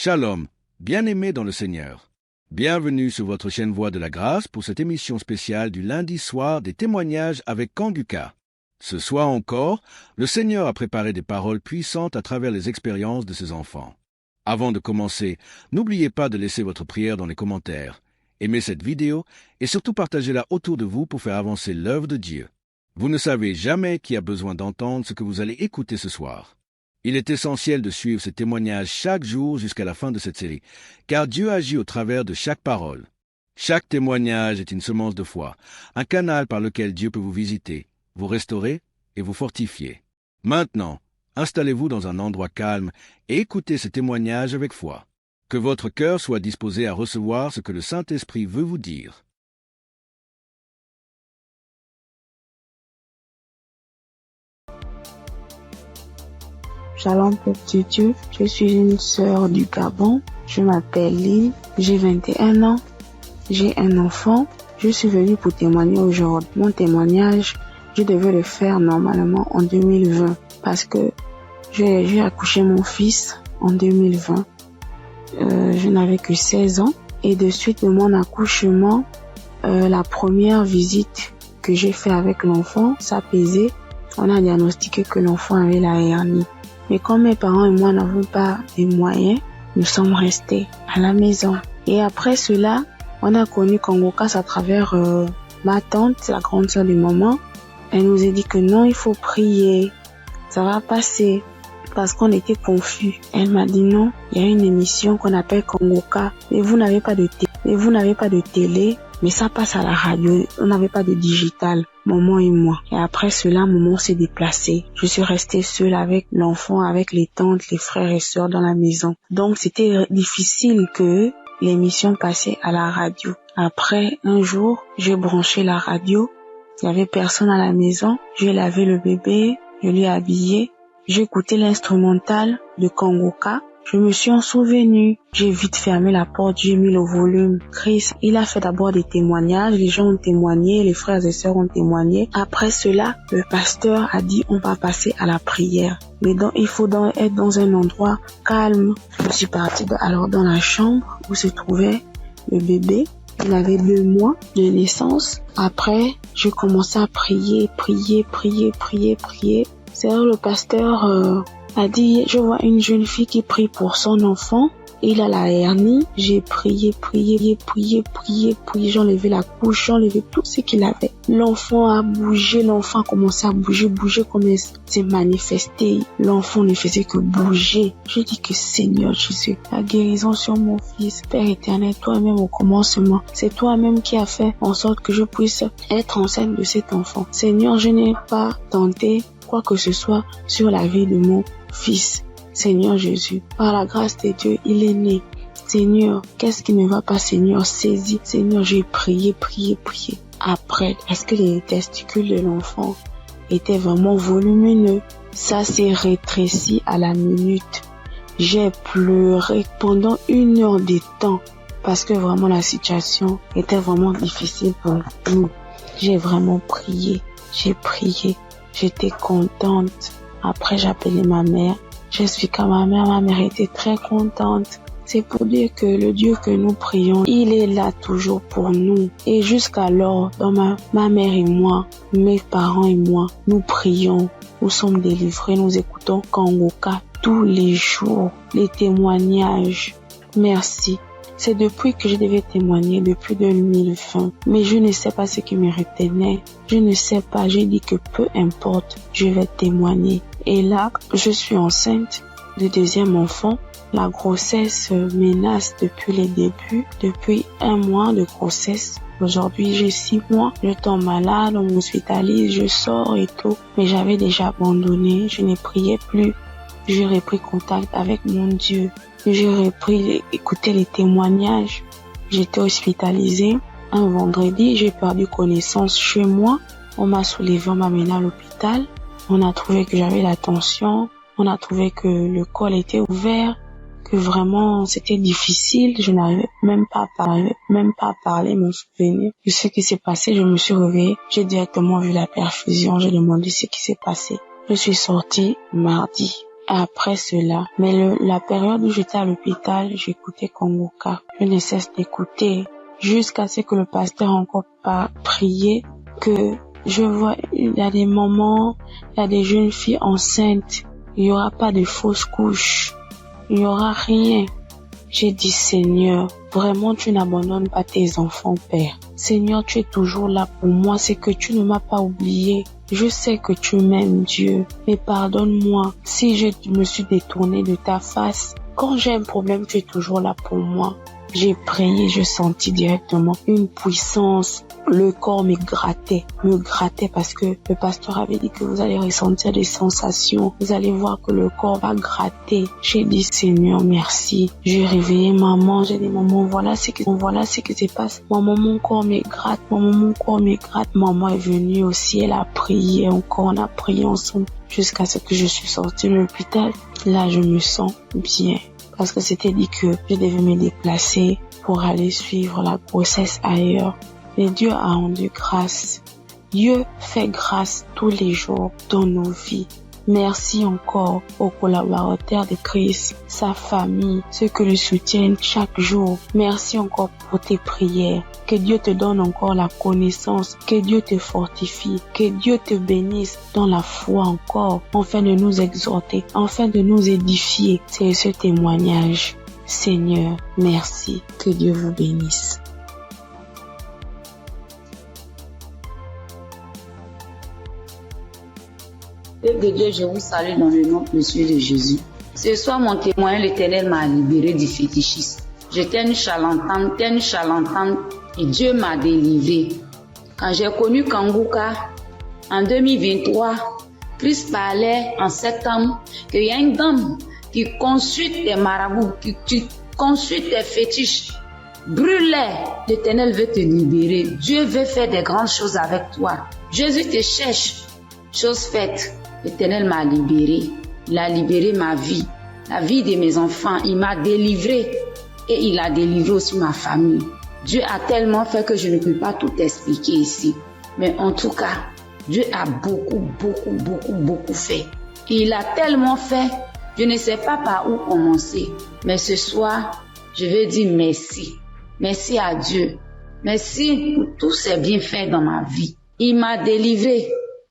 Shalom, bien-aimés dans le Seigneur. Bienvenue sur votre chaîne Voix de la Grâce pour cette émission spéciale du lundi soir des témoignages avec Kanguka. Ce soir encore, le Seigneur a préparé des paroles puissantes à travers les expériences de ses enfants. Avant de commencer, n'oubliez pas de laisser votre prière dans les commentaires. Aimez cette vidéo et surtout partagez-la autour de vous pour faire avancer l'œuvre de Dieu. Vous ne savez jamais qui a besoin d'entendre ce que vous allez écouter ce soir. Il est essentiel de suivre ces témoignages chaque jour jusqu'à la fin de cette série, car Dieu agit au travers de chaque parole. Chaque témoignage est une semence de foi, un canal par lequel Dieu peut vous visiter, vous restaurer et vous fortifier. Maintenant, installez-vous dans un endroit calme et écoutez ces témoignages avec foi. Que votre cœur soit disposé à recevoir ce que le Saint-Esprit veut vous dire. Shalom peuple de Dieu, je suis une sœur du Gabon, je m'appelle Lynn, j'ai 21 ans, j'ai un enfant, je suis venue pour témoigner aujourd'hui. Mon témoignage, je devais le faire normalement en 2020 parce que j'ai accouché mon fils en 2020. Je n'avais que 16 ans et de suite de mon accouchement, la première visite que j'ai fait avec l'enfant, ça pesait, on a diagnostiqué que l'enfant avait la hernie. Mais comme mes parents et moi n'avons pas les moyens, nous sommes restés à la maison. Et après cela, on a connu Kanguka à travers ma tante, la grande sœur de maman. Elle nous a dit que non, il faut prier, ça va passer, parce qu'on était confus. Elle m'a dit non, il y a une émission qu'on appelle Kanguka, mais vous n'avez pas de télé, mais ça passe à la radio, on n'avait pas de digital, maman et moi. Et après cela, maman s'est déplacée. Je suis restée seule avec l'enfant, avec les tantes, les frères et sœurs dans la maison. Donc c'était difficile que l'émission passait à la radio. Après, un jour, j'ai branché la radio. Il y avait personne à la maison. J'ai lavé le bébé, je l'ai habillé. J'ai écouté l'instrumental de Kanguka. Je me suis en souvenu. J'ai vite fermé la porte, j'ai mis le volume. Chris, il a fait d'abord des témoignages. Les gens ont témoigné, les frères et sœurs ont témoigné. Après cela, le pasteur a dit on va passer à la prière. Mais donc, il faut être dans un endroit calme. Je suis partie alors dans la chambre où se trouvait le bébé. Il avait 2 mois de naissance. Après, j'ai commencé à prier. C'est là le pasteur a dit, je vois une jeune fille qui prie pour son enfant. Il a la hernie. J'ai prié. J'ai enlevé la couche, j'ai enlevé tout ce qu'il avait. L'enfant a bougé, l'enfant a commencé à bouger comme il s'est manifesté. L'enfant ne faisait que bouger. J'ai dit que Seigneur Jésus, la guérison sur mon fils, Père éternel, toi-même au commencement. C'est toi-même qui as fait en sorte que je puisse être enceinte de cet enfant. Seigneur, je n'ai pas tenté quoi que ce soit sur la vie de mon fils. Seigneur Jésus, par la grâce de Dieu, il est né. Seigneur, qu'est-ce qui ne va pas, Seigneur? Saisis. Seigneur, j'ai prié. Après, parce que les testicules de l'enfant étaient vraiment volumineux, ça s'est rétréci à la minute. J'ai pleuré pendant 1 heure de temps parce que vraiment la situation était vraiment difficile pour nous. J'ai vraiment prié. J'étais contente. Après, j'ai appelé ma mère. J'explique à ma mère était très contente. C'est pour dire que le Dieu que nous prions, il est là toujours pour nous. Et jusqu'alors, dans ma mère et moi, mes parents et moi, nous prions, nous sommes délivrés, nous écoutons Kanguka tous les jours, les témoignages. Merci. C'est depuis que je devais témoigner, depuis 2020. Mais je ne sais pas ce qui me retenait. Je ne sais pas, j'ai dit que peu importe, je vais témoigner. Et là, je suis enceinte de 2e enfant. La grossesse menace depuis les débuts, depuis 1 mois de grossesse. Aujourd'hui, j'ai 6 mois. Je tombe malade, on m'hospitalise, je sors et tout. Mais j'avais déjà abandonné, je ne priais plus. J'ai repris contact avec mon Dieu. J'ai repris écouter les témoignages. J'étais hospitalisée. Un vendredi, j'ai perdu connaissance chez moi. On m'a soulevé, on m'a mené à l'hôpital. On a trouvé que j'avais la tension. On a trouvé que le col était ouvert. Que vraiment c'était difficile. Je n'arrivais même pas à parler, mon souvenir de ce qui s'est passé. Je me suis réveillée. J'ai directement vu la perfusion. J'ai demandé ce qui s'est passé. Je suis sortie mardi. après cela. Mais la période où j'étais à l'hôpital, j'écoutais Kongoka. Je ne cesse d'écouter jusqu'à ce que le pasteur encore pas prié, que je vois, il y a des moments, il y a des jeunes filles enceintes. Il n'y aura pas de fausses couches. Il n'y aura rien. J'ai dit, Seigneur, vraiment tu n'abandonnes pas tes enfants, Père. Seigneur, tu es toujours là pour moi. C'est que tu ne m'as pas oublié. Je sais que tu m'aimes, Dieu. Mais pardonne-moi si je me suis détournée de ta face. Quand j'ai un problème, tu es toujours là pour moi. J'ai prié, je sentis directement une puissance. Le corps me grattait parce que le pasteur avait dit que vous allez ressentir des sensations. Vous allez voir que le corps va gratter. J'ai dit, Seigneur, merci. J'ai réveillé maman. J'ai dit, maman, voilà ce qui se passe. Maman, mon corps me gratte. Maman, mon corps me gratte. Maman est venue aussi. Elle a prié encore. On a prié ensemble jusqu'à ce que je suis sortie de l'hôpital. Là, je me sens bien. Parce que c'était dit que je devais me déplacer pour aller suivre la grossesse ailleurs. Mais Dieu a rendu grâce. Dieu fait grâce tous les jours dans nos vies. Merci encore aux collaborateurs de Christ, sa famille, ceux qui le soutiennent chaque jour. Merci encore pour tes prières. Que Dieu te donne encore la connaissance, que Dieu te fortifie, que Dieu te bénisse dans la foi encore, afin de nous exhorter, afin de nous édifier. C'est ce témoignage. Seigneur, merci. Que Dieu vous bénisse. Père de Dieu, je vous salue dans le nom précieux de Jésus. Ce soir, mon témoin, l'Éternel m'a libéré du fétichisme. J'étais une charlatane, et Dieu m'a délivré. Quand j'ai connu Kongoka, en 2023, Christ parlait en septembre qu'il y a une dame qui consulte des marabouts, qui consulte des fétiches. Brûle-les, l'Éternel veut te libérer. Dieu veut faire des grandes choses avec toi. Jésus te cherche. Chose faite, l'Éternel m'a libéré. Il a libéré ma vie, la vie de mes enfants. Il m'a délivré et il a délivré aussi ma famille. Dieu a tellement fait que je ne peux pas tout expliquer ici. Mais en tout cas, Dieu a beaucoup fait. Et il a tellement fait, je ne sais pas par où commencer. Mais ce soir, je veux dire merci. Merci à Dieu. Merci pour tous ces bienfaits dans ma vie. Il m'a délivré.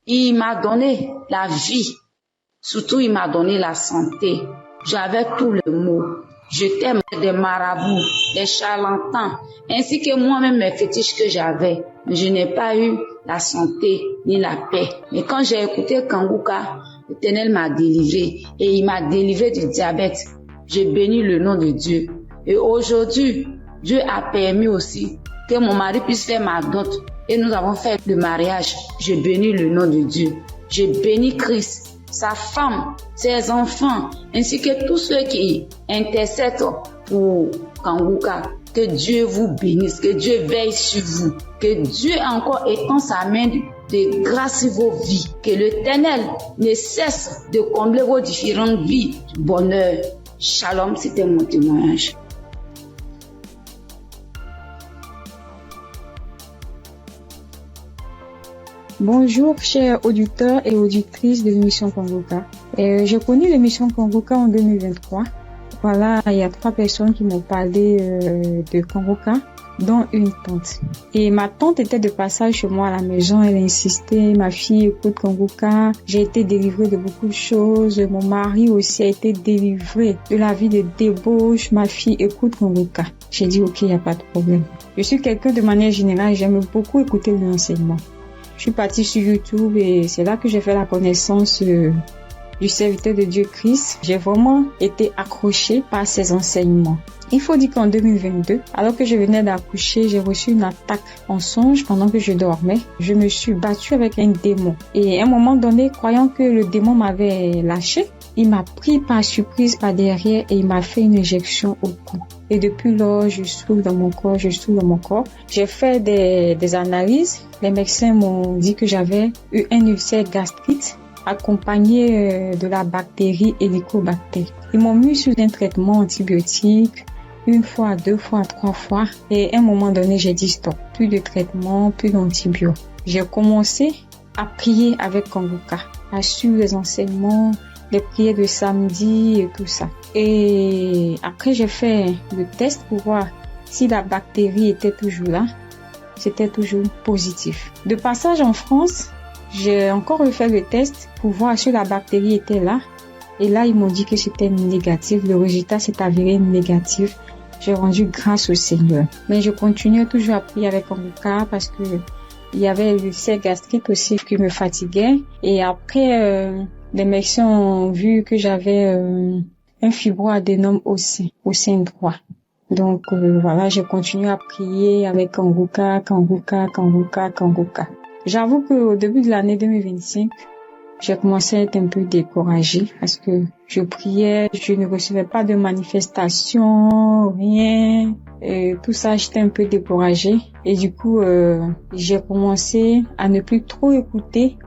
Il m'a donné la vie. Surtout, il m'a donné la santé. J'avais tout le mot. J'étais des marabouts, des charlatans, ainsi que moi-même mes fétiches que j'avais. Mais je n'ai pas eu la santé ni la paix. Mais quand j'ai écouté Kongoka, l'Éternel m'a délivré et il m'a délivré du diabète. J'ai béni le nom de Dieu. Et aujourd'hui, Dieu a permis aussi que mon mari puisse faire ma dot. Et nous avons fait le mariage. Je bénis le nom de Dieu. Je bénis Christ, sa femme, ses enfants, ainsi que tous ceux qui intercèdent pour Kongoka. Que Dieu vous bénisse, que Dieu veille sur vous, que Dieu encore étend sa main de grâce sur vos vies, que l'Éternel ne cesse de combler vos différentes vies de bonheur. Shalom, c'était mon témoignage. Bonjour chers auditeurs et auditrices de l'émission Kongoka. J'ai connu l'émission Kongoka en 2023. Voilà, il y a 3 personnes qui m'ont parlé de Kongoka, dont une tante. Et ma tante était de passage chez moi à la maison, elle insistait, ma fille écoute Kongoka, j'ai été délivrée de beaucoup de choses, mon mari aussi a été délivré de la vie de débauche, ma fille écoute Kongoka. J'ai dit ok, il n'y a pas de problème. Je suis quelqu'un de manière générale, j'aime beaucoup écouter l'enseignement. Je suis partie sur YouTube et c'est là que j'ai fait la connaissance du serviteur de Dieu Christ. J'ai vraiment été accrochée par ses enseignements. Il faut dire qu'en 2022, alors que je venais d'accoucher, j'ai reçu une attaque en songe pendant que je dormais. Je me suis battue avec un démon. Et à un moment donné, croyant que le démon m'avait lâché, il m'a pris par surprise par derrière et il m'a fait une injection au cou. Et depuis lors, je souffre dans mon corps, J'ai fait des analyses. Les médecins m'ont dit que j'avais eu un ulcère gastrique accompagné de la bactérie Helicobacter. Ils m'ont mis sous un traitement antibiotique 1 fois, 2 fois, 3 fois. Et à un moment donné, j'ai dit stop. Plus de traitement, plus d'antibiotiques. J'ai commencé à prier avec Kongoka, à suivre les enseignements les prières de samedi et tout ça. Et après, j'ai fait le test pour voir si la bactérie était toujours là. C'était toujours positif. De passage en France, j'ai encore refait le test pour voir si la bactérie était là. Et là, ils m'ont dit que c'était négatif. Le résultat s'est avéré négatif. J'ai rendu grâce au Seigneur. Mais je continuais toujours à prier avec Kongoka parce que il y avait l'ulcère gastrique aussi qui me fatiguait. Et après, les médecins ont vu que j'avais un fibroadénome au sein droit. Donc voilà, j'ai continué à prier avec Kongoka. J'avoue qu'au début de l'année 2025, j'ai commencé à être un peu découragée parce que je priais, je ne recevais pas de manifestation, rien. Et tout ça, j'étais un peu découragée. Et du coup, j'ai commencé à ne plus trop écouter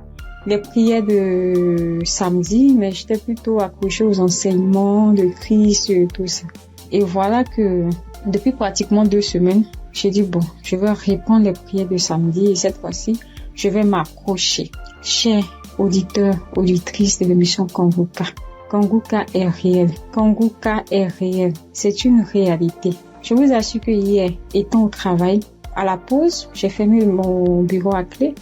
les prières de samedi, mais j'étais plutôt accrochée aux enseignements de Christ et tout ça. Et voilà que depuis pratiquement 2 semaines, j'ai dit bon, je vais reprendre les prières de samedi et cette fois-ci, je vais m'accrocher. Chers auditeurs, auditrices de l'émission Kongoka, Kongoka est réel. Kongoka est réel. C'est une réalité. Je vous assure que hier, étant au travail, à la pause, j'ai fermé mon bureau à clé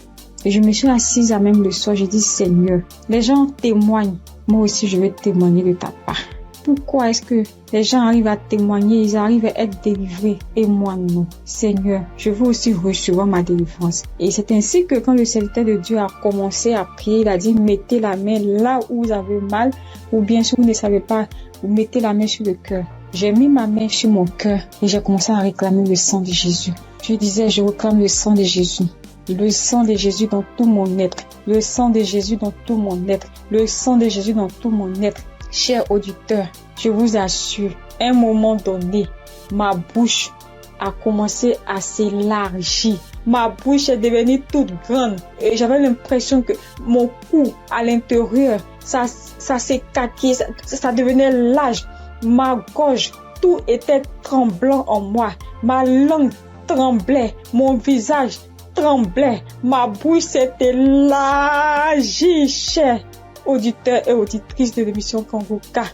et je me suis assise à même le soir. J'ai dit Seigneur, les gens témoignent. Moi aussi, je vais témoigner de ta part. Pourquoi est-ce que les gens arrivent à témoigner, ils arrivent à être délivrés et moi non? Seigneur, je veux aussi recevoir ma délivrance. Et c'est ainsi que quand le serviteur de Dieu a commencé à prier, il a dit mettez la main là où vous avez mal ou bien si vous ne savez pas, vous mettez la main sur le cœur. J'ai mis ma main sur mon cœur et j'ai commencé à réclamer le sang de Jésus. Je disais, je réclame le sang de Jésus. Le sang de Jésus dans tout mon être. Le sang de Jésus dans tout mon être. Le sang de Jésus dans tout mon être. Chers auditeurs, je vous assure, à un moment donné, ma bouche a commencé à s'élargir. Ma bouche est devenue toute grande et j'avais l'impression que mon cou à l'intérieur, ça s'écarquait, ça devenait large. Ma gorge, tout était tremblant en moi. Ma langue tremblait, mon visage tremblait, ma bouche s'est élargie, chers auditeurs et auditrices de l'émission Kongoka.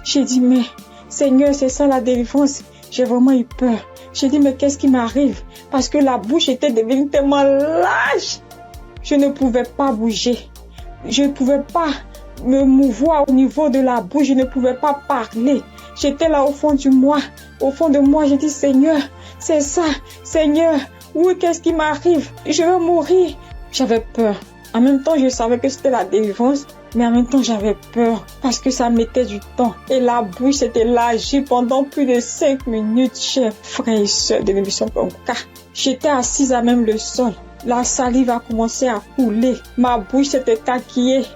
J'ai dit, mais Seigneur, c'est ça la délivrance. J'ai vraiment eu peur. J'ai dit, mais qu'est-ce qui m'arrive? Parce que la bouche était devenue tellement large. Je ne pouvais pas bouger. Je ne pouvais pas me mouvoir au niveau de la bouche. Je ne pouvais pas parler. J'étais là au fond de moi. J'ai dit, Seigneur, c'est ça. Seigneur, oui, qu'est-ce qui m'arrive? Je vais mourir. J'avais peur. En même temps, je savais que c'était la délivrance, mais en même temps, j'avais peur parce que ça mettait du temps. Et la bouche s'était élargie pendant plus de 5 minutes, chers frères et sœurs de l'émission Kongoka. J'étais assise à même le sol. La salive a commencé à couler. Ma bouche s'était écarquillée.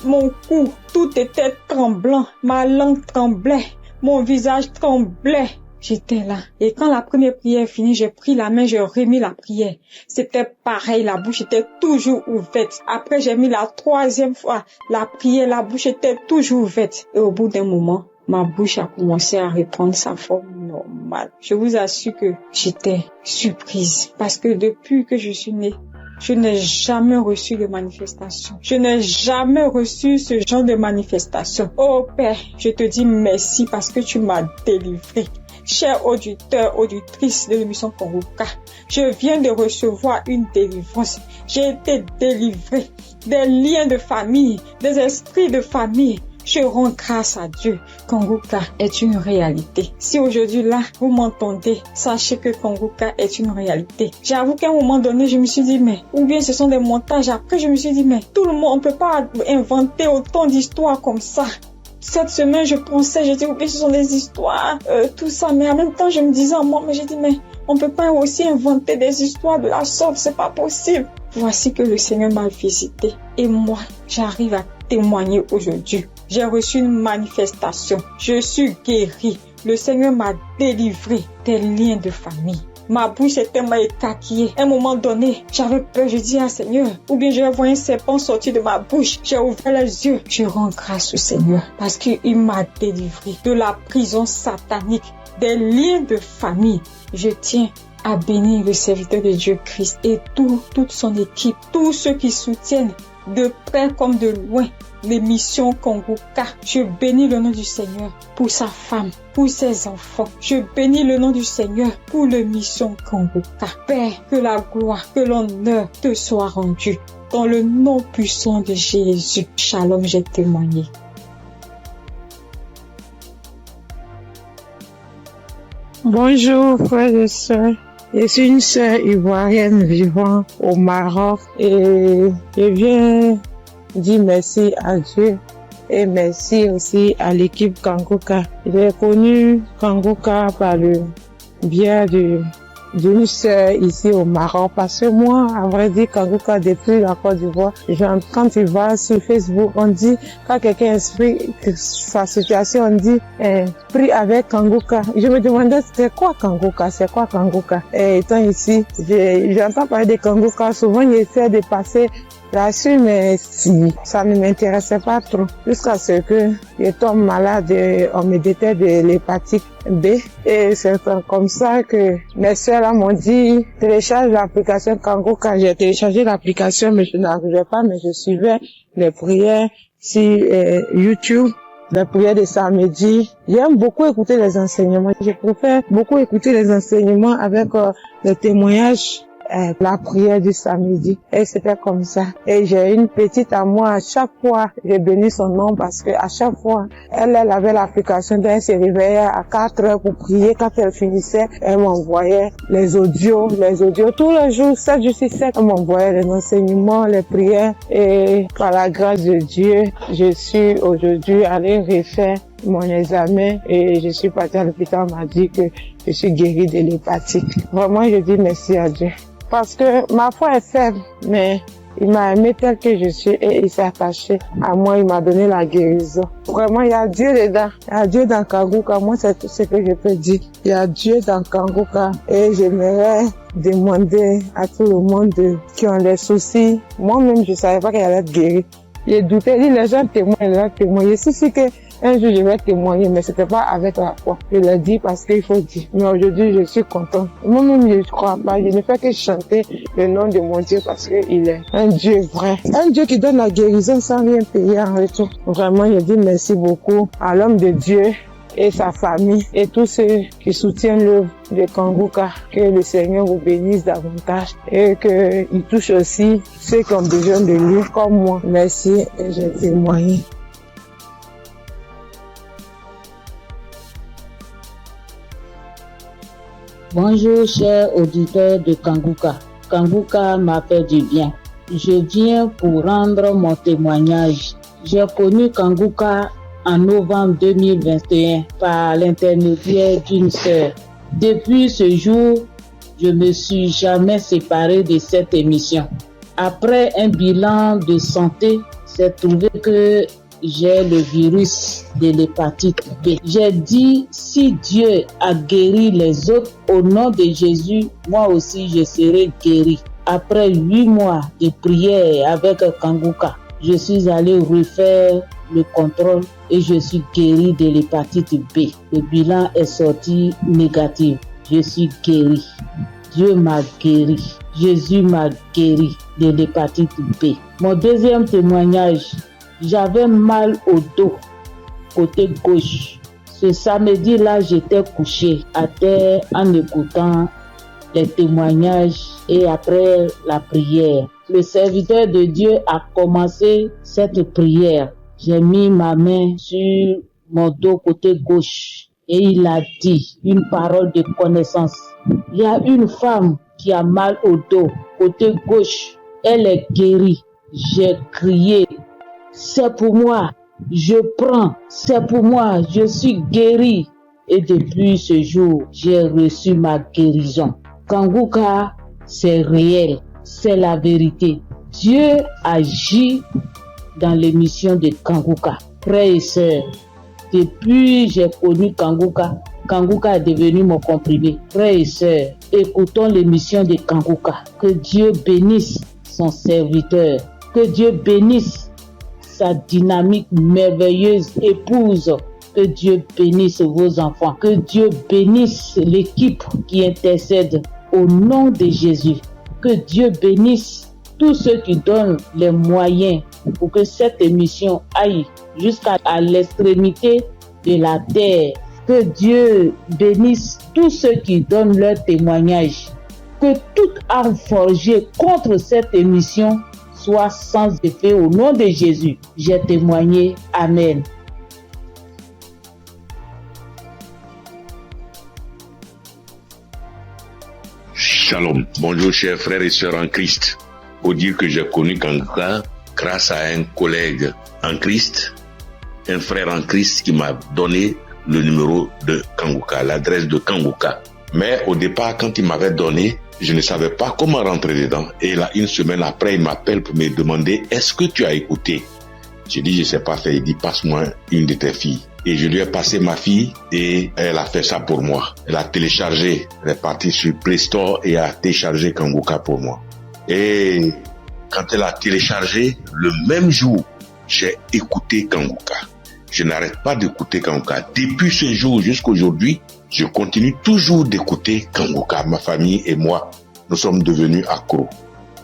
Mon cou, tout était tremblant. Ma langue tremblait. Mon visage tremblait. J'étais là. Et quand la première prière est finie, j'ai pris la main, j'ai remis la prière. C'était pareil, la bouche était toujours ouverte. Après, j'ai mis la 3e fois la prière, la bouche était toujours ouverte. Et au bout d'un moment, ma bouche a commencé à reprendre sa forme normale. Je vous assure que j'étais surprise. Parce que depuis que je suis née, je n'ai jamais reçu de manifestation. Je n'ai jamais reçu ce genre de manifestation. Oh Père, je te dis merci parce que tu m'as délivré. Chers auditeurs, auditrices de l'émission Kongoka, je viens de recevoir une délivrance. J'ai été délivrée des liens de famille, des esprits de famille. Je rends grâce à Dieu. Kongoka est une réalité. Si aujourd'hui là, vous m'entendez, sachez que Kongoka est une réalité. J'avoue qu'à un moment donné, je me suis dit, mais, ou bien ce sont des montages. Après, je me suis dit, mais tout le monde, on peut pas inventer autant d'histoires comme ça. Cette semaine, je pensais, j'ai dit, oui, ce sont des histoires, tout ça. Mais en même temps, je me disais en moi, mais j'ai dit, mais on peut pas aussi inventer des histoires de la sorte, c'est pas possible. Voici que le Seigneur m'a visité. Et moi, j'arrive à témoigner aujourd'hui. J'ai reçu une manifestation. Je suis guérie. Le Seigneur m'a délivré des liens de famille. Ma bouche est tellement écarquillée. À un moment donné, j'avais peur. Je dis à Seigneur, ou bien je vais voir un serpent sortir de ma bouche. J'ai ouvert les yeux. Je rends grâce au Seigneur parce qu'il m'a délivré de la prison satanique, des liens de famille. Je tiens à bénir le serviteur de Dieu Christ et toute son équipe, tous ceux qui soutiennent de près comme de loin l'émission Congoka. Je bénis le nom du Seigneur pour sa femme, pour ses enfants. Je bénis le nom du Seigneur pour l'émission Congoka. Père, que la gloire, que l'honneur te soit rendu. Dans le nom puissant de Jésus. Shalom, j'ai témoigné. Bonjour frères et sœurs, je suis une sœur ivoirienne vivant au Maroc et je viens dire merci à Dieu et merci aussi à l'équipe Kangoka. J'ai connu Kangoka par le biais d'une sœur ici au Maroc parce que moi, à vrai dire, Kangoka depuis la Côte d'Ivoire, quand tu vas sur Facebook, on dit, quand quelqu'un explique sa situation, on dit, prie avec Kangoka. Je me demandais, c'est quoi Kangoka? Et étant ici, j'entends parler de Kangoka, souvent j'essaie de passer là-dessus, mais si, ça ne m'intéressait pas trop. Jusqu'à ce que je tombe malade, on me détecte de l'hépatite B. Et c'est comme ça que mes soeurs là m'ont dit, télécharge l'application Kangoka. J'ai téléchargé l'application, mais je n'arrivais pas, mais je suivais les prières sur YouTube. Les prières de samedi. J'aime beaucoup écouter les enseignements. Je préfère beaucoup écouter les enseignements avec les témoignages. La prière du samedi. Et c'était comme ça. Et j'ai une petite à moi, à chaque fois, j'ai béni son nom parce que à chaque fois, elle avait l'application elle se réveillait à 4 heures pour prier. Quand elle finissait, elle m'envoyait les audios, tous les jours, 7 jours sur 7, elle m'envoyait les enseignements, les prières. Et par la grâce de Dieu, je suis aujourd'hui allée refaire mon examen et je suis partie à l'hôpital, on m'a dit que je suis guérie de l'hépatite. Vraiment, je dis merci à Dieu. Parce que ma foi est faible, mais il m'a aimé tel que je suis et il s'est attaché à moi, il m'a donné la guérison. Vraiment, il y a Dieu dedans. Il y a Dieu dans Kangoka. Moi, c'est tout ce que je peux dire. Il y a Dieu dans Kangoka et j'aimerais demander à tout le monde qui ont des soucis. Moi-même, je savais pas qu'elle allait être guérie. J'ai douté, les gens témoignent. Je suis sûre que un jour, je vais témoigner, mais c'était pas avec la foi. Je l'ai dit parce qu'il faut dire. Mais aujourd'hui, je suis contente. Moi-même, je ne crois pas. Je ne fais que chanter le nom de mon Dieu parce qu'il est un Dieu vrai. Un Dieu qui donne la guérison sans rien payer en retour. Vraiment, je dis merci beaucoup à l'homme de Dieu et sa famille et tous ceux qui soutiennent l'œuvre de Kangoka. Que le Seigneur vous bénisse davantage et qu'il touche aussi ceux qui ont besoin de lui comme moi. Merci et j'ai témoigné. Bonjour chers auditeurs de Kangoka. Kangoka m'a fait du bien. Je viens pour rendre mon témoignage. J'ai connu Kangoka en novembre 2021 par l'intermédiaire d'une sœur. Depuis ce jour, je ne me suis jamais séparée de cette émission. Après un bilan de santé, c'est trouvé que j'ai le virus de l'hépatite B. J'ai dit, si Dieu a guéri les autres, au nom de Jésus, moi aussi je serai guéri. Après 8 mois de prière avec Kangoka, je suis allé refaire le contrôle et je suis guéri de l'hépatite B. Le bilan est sorti négatif. Je suis guéri. Dieu m'a guéri. Jésus m'a guéri de l'hépatite B. Mon deuxième témoignage, j'avais mal au dos, côté gauche. Ce samedi-là, j'étais couché à terre en écoutant les témoignages et après la prière. Le serviteur de Dieu a commencé cette prière. J'ai mis ma main sur mon dos côté gauche et il a dit une parole de connaissance. Il y a une femme qui a mal au dos côté gauche. Elle est guérie. J'ai crié. C'est pour moi, je prends, c'est pour moi, je suis guéri. Et depuis ce jour, j'ai reçu ma guérison. Kangoka, c'est réel, c'est la vérité. Dieu agit dans l'émission de Kangoka. Frères et sœurs, depuis j'ai connu Kangoka, Kangoka est devenu mon comprimé. Frères et sœurs, écoutons l'émission de Kangoka. Que Dieu bénisse son serviteur, que Dieu bénisse sa dynamique merveilleuse épouse. Que Dieu bénisse vos enfants. Que Dieu bénisse l'équipe qui intercède au nom de Jésus. Que Dieu bénisse tous ceux qui donnent les moyens pour que cette émission aille jusqu'à l'extrémité de la terre. Que Dieu bénisse tous ceux qui donnent leur témoignage. Que toute arme forgée contre cette émission soit sans effet au nom de Jésus. J'ai témoigné. Amen. Shalom. Bonjour chers frères et sœurs en Christ. Faut dire que j'ai connu Kanguka grâce à un collègue en Christ, un frère en Christ qui m'a donné le numéro de Kanguka, l'adresse de Kanguka. Mais au départ, quand il m'avait donné, je ne savais pas comment rentrer dedans. Et là, une semaine après, il m'appelle pour me demander « Est-ce que tu as écouté ?» J'ai dit « Je ne sais pas faire ». Il dit « Passe-moi une de tes filles ». Et je lui ai passé ma fille et elle a fait ça pour moi. Elle a téléchargé, elle est partie sur Play Store et a téléchargé Kanguka pour moi. Et quand elle a téléchargé, le même jour, j'ai écouté Kanguka. Je n'arrête pas d'écouter Kanguka. Depuis ce jour jusqu'à aujourd'hui, je continue toujours d'écouter Kanguka. Ma famille et moi, nous sommes devenus accros.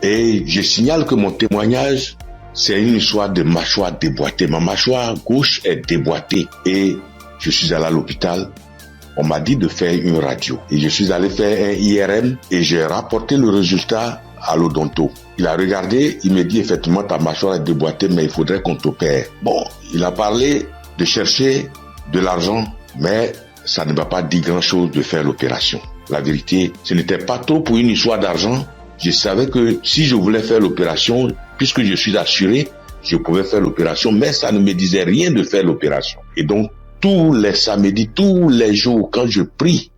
Et je signale que mon témoignage, c'est une histoire de mâchoire déboîtée. Ma mâchoire gauche est déboîtée et je suis allé à l'hôpital. On m'a dit de faire une radio. Et je suis allé faire un IRM et j'ai rapporté le résultat à l'odonto. Il a regardé, il me dit effectivement ta mâchoire est déboîtée mais il faudrait qu'on t'opère. Bon, il a parlé de chercher de l'argent mais ça ne m'a pas dit grand chose de faire l'opération. La vérité, ce n'était pas trop pour une histoire d'argent. Je savais que si je voulais faire l'opération, puisque je suis assuré, je pouvais faire l'opération, mais ça ne me disait rien de faire l'opération. Et donc, tous les samedis, tous les jours, quand je prie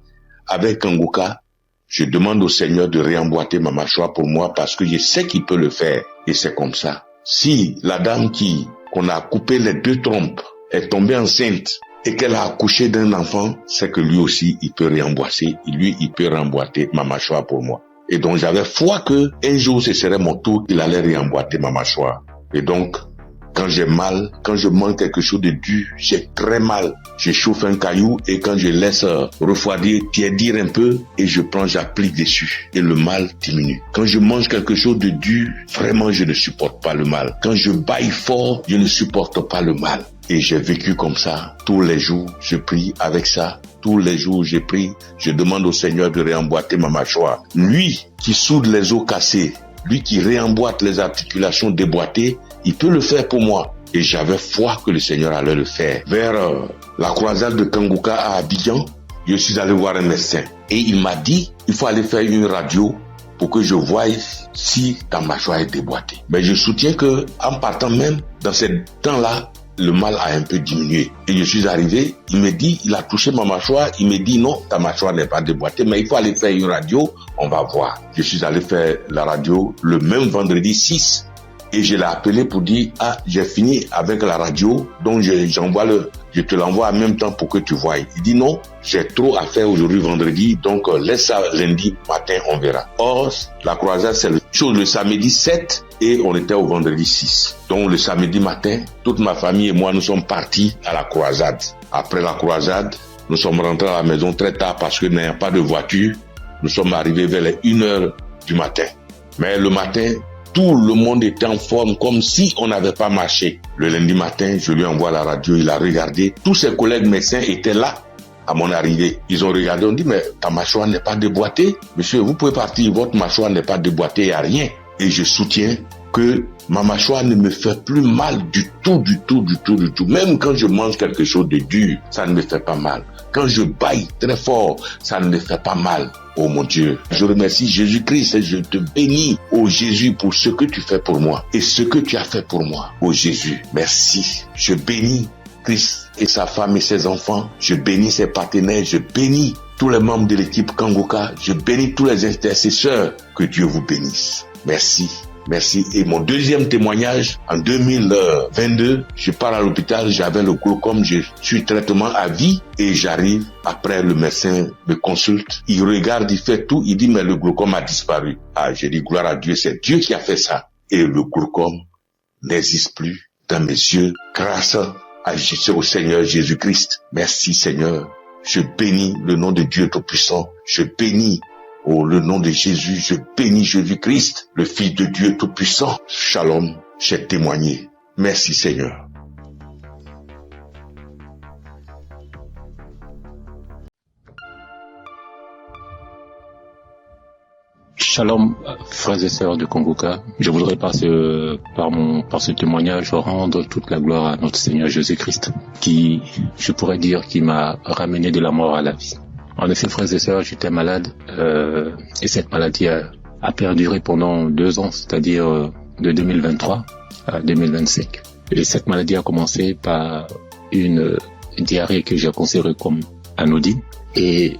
avec Kanguka, je demande au Seigneur de réemboîter ma mâchoire pour moi parce que je sais qu'il peut le faire. Et c'est comme ça. Si la dame qu'on a coupé les 2 trompes est tombée enceinte et qu'elle a accouché d'un enfant, c'est que lui aussi, il peut réemboîter. Lui, il peut réemboîter ma mâchoire pour moi. Et donc, j'avais foi que un jour, ce serait mon tour, il allait réemboîter ma mâchoire. Et donc, quand j'ai mal, quand je mange quelque chose de dur, j'ai très mal. Je chauffe un caillou et quand je laisse refroidir, tiédir un peu et je prends, j'applique dessus et le mal diminue. Quand je mange quelque chose de dur, vraiment, je ne supporte pas le mal. Quand je bâille fort, je ne supporte pas le mal. Et j'ai vécu comme ça. Tous les jours, je prie avec ça. Tous les jours, je prie. Je demande au Seigneur de réemboîter ma mâchoire. Lui qui soude les os cassés, lui qui réemboîte les articulations déboîtées, il peut le faire pour moi. Et j'avais foi que le Seigneur allait le faire. Vers la croisade de Kanguka à Abidjan, je suis allé voir un médecin. Et il m'a dit, il faut aller faire une radio pour que je voie si ta mâchoire est déboîtée. Mais je soutiens que en partant même, dans ces temps-là, le mal a un peu diminué. Et je suis arrivé, il me dit, il a touché ma mâchoire, il me dit non, ta mâchoire n'est pas déboîtée, mais il faut aller faire une radio, on va voir. Je suis allé faire la radio le même vendredi 6 et je l'ai appelé pour dire, j'ai fini avec la radio, donc je te l'envoie en même temps pour que tu voies. Il dit non, j'ai trop à faire aujourd'hui vendredi, donc laisse ça lundi matin, on verra. Or, la croisade, c'est le samedi 7 et on était au vendredi 6. Donc le samedi matin, toute ma famille et moi, nous sommes partis à la croisade. Après la croisade, nous sommes rentrés à la maison très tard parce que n'ayant pas de voiture, nous sommes arrivés vers les 1h du matin. Mais le matin, tout le monde était en forme comme si on n'avait pas marché. Le lundi matin, je lui envoie la radio, il a regardé. Tous ses collègues médecins étaient là à mon arrivée. Ils ont regardé, on dit, mais ta mâchoire n'est pas déboîtée. Monsieur, vous pouvez partir, votre mâchoire n'est pas déboîtée, il n'y a rien. Et je soutiens que ma mâchoire ne me fait plus mal du tout. Même quand je mange quelque chose de dur, ça ne me fait pas mal. Quand je bâille très fort, ça ne me fait pas mal. Oh mon Dieu, je remercie Jésus-Christ et je te bénis, oh Jésus, pour ce que tu fais pour moi et ce que tu as fait pour moi. Oh Jésus, merci. Je bénis Christ et sa femme et ses enfants. Je bénis ses partenaires. Je bénis tous les membres de l'équipe Kanguka. Je bénis tous les intercesseurs. Que Dieu vous bénisse. Merci. Merci. Et mon deuxième témoignage, en 2022, je pars à l'hôpital, j'avais le glaucome, je suis traitement à vie et j'arrive, après le médecin me consulte, il regarde, il fait tout, il dit mais le glaucome a disparu. J'ai dit gloire à Dieu, c'est Dieu qui a fait ça. Et le glaucome n'existe plus dans mes yeux grâce au Seigneur Jésus-Christ. Merci Seigneur. Je bénis le nom de Dieu Tout-Puissant. Je bénis Oh, le nom de Jésus, je bénis Jésus-Christ, le Fils de Dieu Tout-Puissant. Shalom, j'ai témoigné. Merci Seigneur. Shalom, frères et sœurs de Congoca. Je voudrais par ce témoignage rendre toute la gloire à notre Seigneur Jésus-Christ, qui, je pourrais dire, qui m'a ramené de la mort à la vie. En effet, frères et sœurs, j'étais malade, et cette maladie a perduré pendant 2 ans, c'est-à-dire de 2023 à 2025. Et cette maladie a commencé par une diarrhée que j'ai considérée comme anodine, et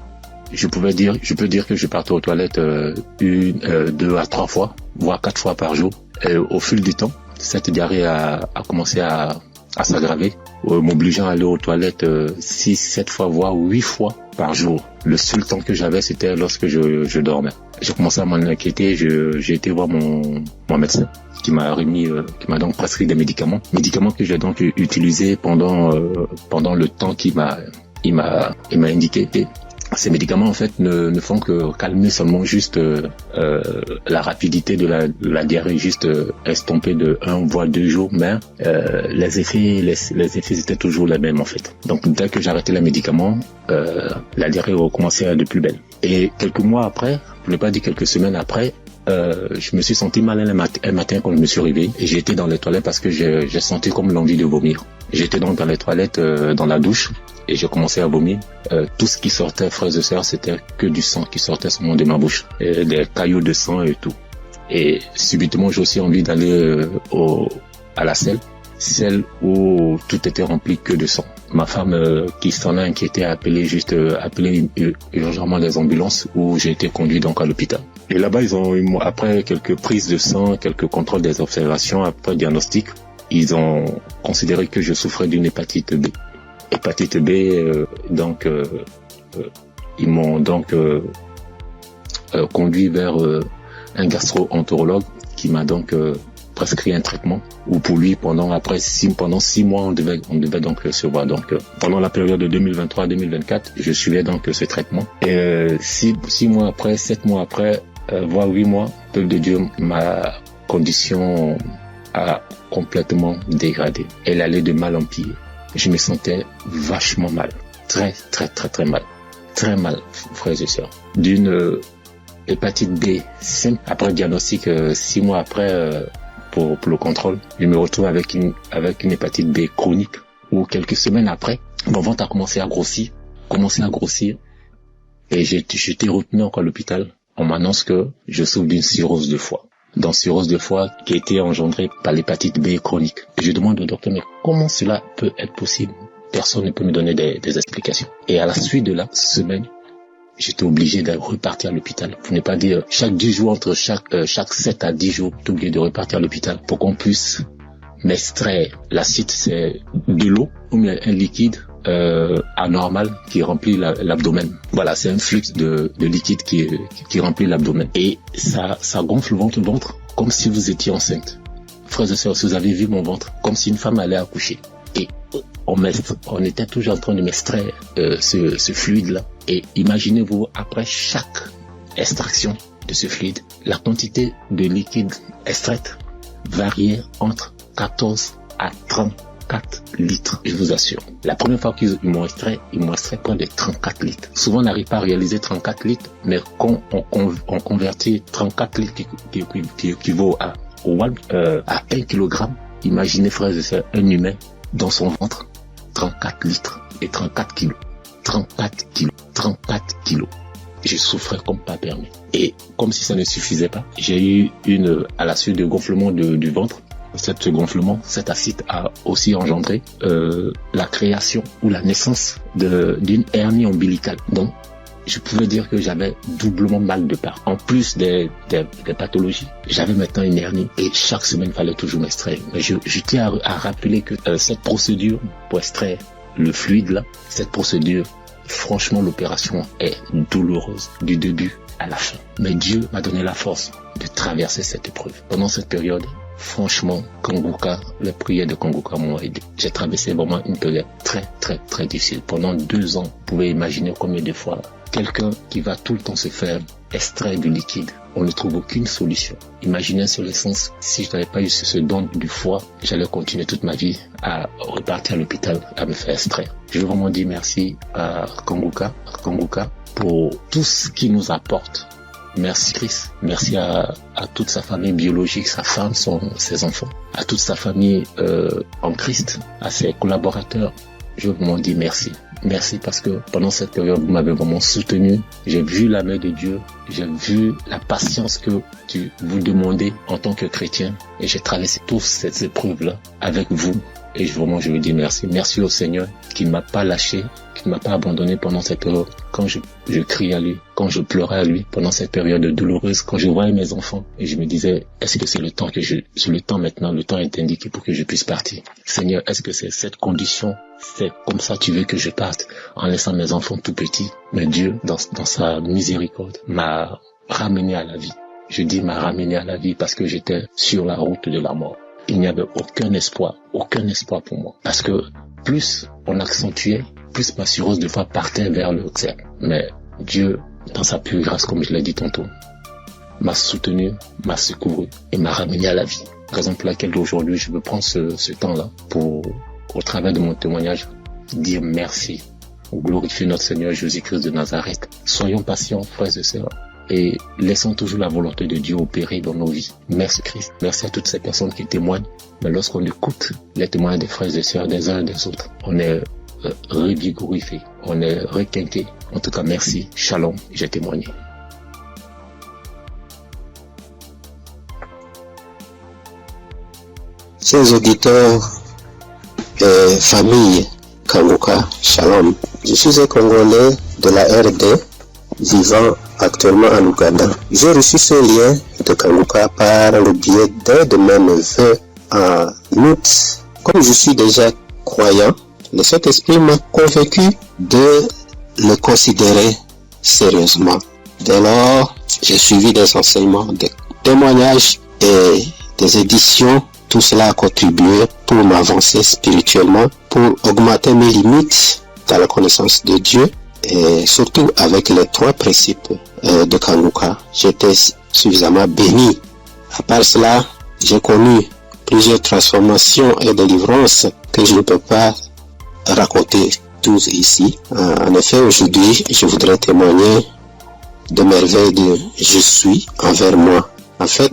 je peux dire que je partais aux toilettes 2 à 3 fois, voire 4 fois par jour. Et au fil du temps, cette diarrhée a commencé à s'aggraver, m'obligeant à aller aux toilettes 6, 7 fois, voire 8 fois par jour. Le seul temps que j'avais, c'était lorsque je dormais. J'ai commencé à m'en inquiéter, j'ai été voir mon médecin qui m'a donc prescrit des médicaments que j'ai donc utilisés pendant le temps qu'il m'a indiqué. Ces médicaments en fait ne font que calmer seulement juste la rapidité de la diarrhée, juste estomper de 1 voire 2 jours, mais les effets étaient toujours les mêmes en fait. Donc dès que j'arrêtais les médicaments, la diarrhée recommençait de plus belle. Et quelques mois après, pour ne pas dire quelques semaines après, je me suis senti mal un matin quand je me suis réveillé et j'ai été dans les toilettes parce que j'ai senti comme l'envie de vomir. J'étais donc dans les toilettes, dans la douche, et j'ai commencé à vomir. Tout ce qui sortait, frères et sœurs, c'était que du sang qui sortait seulement de ma bouche, et des caillots de sang et tout. Et subitement, j'ai aussi envie d'aller à la celle où tout était rempli que de sang. Ma femme, qui s'en a inquiété, a appelé urgemment les ambulances, où j'ai été conduit donc à l'hôpital. Et là-bas, après quelques prises de sang, quelques contrôles des observations, après diagnostic, ils ont considéré que je souffrais d'une hépatite B. Hépatite B, ils m'ont donc conduit vers un gastro-entérologue qui m'a donc prescrit un traitement, où pour lui, pendant 6 mois, on devait donc se voir. Donc, pendant la période de 2023-2024, je suivais donc ce traitement. Et 6 mois après, 7 mois après, voire 8 mois, peuple de Dieu, ma condition a complètement dégradé. Elle allait de mal en pire. Je me sentais vachement mal. Très, très, très, très mal. Très mal, frères et sœurs. D'une hépatite B simple, après diagnostic, 6 mois après, pour le contrôle, je me retrouve avec une hépatite B chronique, où quelques semaines après, mon ventre a commencé à grossir, et j'étais retenu encore à l'hôpital. On m'annonce que je souffre d'une cirrhose de foie. Dans cirrhose de foie qui a été engendrée par l'hépatite B chronique. Et je demande au docteur, mais comment cela peut être possible? Personne ne peut me donner des explications. Et à la suite de la semaine, j'étais obligé de repartir à l'hôpital. Pour ne pas dire chaque 10 jours, entre chaque 7 à 10 jours, j'étais obligé de repartir à l'hôpital pour qu'on puisse m'extraire. L'acide, c'est de l'eau ou bien un liquide anormal qui remplit l'abdomen. Voilà, c'est un flux de liquide qui remplit l'abdomen. Et ça gonfle votre ventre comme si vous étiez enceinte. Frères et sœurs, si vous avez vu mon ventre, comme si une femme allait accoucher. Et on était toujours en train de m'extraire ce fluide-là. Et imaginez-vous, après chaque extraction de ce fluide, la quantité de liquide extraite variait entre 14 à 34 litres, je vous assure. La première fois qu'ils m'ont extrait près de 34 litres. Souvent, on n'arrive pas à réaliser 34 litres, mais quand on convertit 34 litres qui équivaut à 1 kilogramme, imaginez, frères et sœurs, un humain dans son ventre, 34 litres et 34 kilos. 34 kilos. Je souffrais comme pas permis. Et comme si ça ne suffisait pas, j'ai eu à la suite du gonflement du ventre, ce gonflement, cet acide a aussi engendré la création ou la naissance d'une hernie ombilicale. Donc, je pouvais dire que j'avais doublement mal de part. En plus des pathologies, j'avais maintenant une hernie et chaque semaine, il fallait toujours m'extraire. Mais je tiens à rappeler que cette procédure pour extraire le fluide là, cette procédure, franchement, l'opération est douloureuse du début à la fin. Mais Dieu m'a donné la force de traverser cette épreuve. Pendant cette période, franchement, Congoca, les prières de Congoca m'ont aidé. J'ai traversé vraiment une période très, très, très difficile. Pendant 2 ans, vous pouvez imaginer combien de fois quelqu'un qui va tout le temps se faire extraire du liquide, on ne trouve aucune solution. Imaginez sur le sens, si je n'avais pas eu ce don du foie, j'allais continuer toute ma vie à repartir à l'hôpital à me faire extraire. Je veux vraiment dire merci à Kanguka pour tout ce qu'il nous apporte. Merci Chris, merci à toute sa famille biologique, sa femme, ses enfants, à toute sa famille en Christ, à ses collaborateurs. Je veux vraiment dire merci. Merci parce que pendant cette période, vous m'avez vraiment soutenu. J'ai vu la main de Dieu. J'ai vu la patience que vous demandez en tant que chrétien. Et j'ai traversé toutes ces épreuves-là avec vous. Et vraiment, je veux dire merci. Merci au Seigneur qui ne m'a pas lâché, qui ne m'a pas abandonné pendant cette période. Quand je criais à lui, quand je pleurais à lui, pendant cette période douloureuse, quand je voyais mes enfants, et je me disais, est-ce que c'est le temps maintenant, le temps est indiqué pour que je puisse partir. Seigneur, est-ce que c'est cette condition, c'est comme ça tu veux que je parte, en laissant mes enfants tout petits? Mais Dieu, dans sa miséricorde, m'a ramené à la vie. Je dis m'a ramené à la vie parce que j'étais sur la route de la mort. Il n'y avait aucun espoir pour moi. Parce que plus on accentuait, plus ma cirrhose de foie partait vers le cercle. Mais Dieu, dans sa pure grâce, comme je l'ai dit tantôt, m'a soutenu, m'a secouru et m'a ramené à la vie. Raison pour laquelle aujourd'hui, je veux prendre ce temps-là pour, au travers de mon témoignage, dire merci, glorifier notre Seigneur Jésus-Christ de Nazareth. Soyons patients, frères et sœurs, et laissons toujours la volonté de Dieu opérer dans nos vies. Merci Christ. Merci à toutes ces personnes qui témoignent. Mais lorsqu'on écoute les témoignages des frères et sœurs des uns et des autres, on est revigorifié, on est requinqué. En tout cas, merci. Shalom, j'ai témoigné. Chers auditeurs et famille Kanguka, Shalom. Je suis un Congolais de la RD vivant actuellement en Ouganda. J'ai reçu ce lien de Kanguka par le biais d'un de mes neveux en août. Comme je suis déjà croyant, le Saint-Esprit m'a convaincu de le considérer sérieusement. Dès lors, j'ai suivi des enseignements, des témoignages et des éditions. Tout cela a contribué pour m'avancer spirituellement, pour augmenter mes limites dans la connaissance de Dieu et surtout avec les 3 principes de Kanguka. J'étais suffisamment béni. À part cela, j'ai connu plusieurs transformations et délivrances que je ne peux pas raconter tous ici. En effet, aujourd'hui, je voudrais témoigner de merveilles de je suis envers moi. En fait,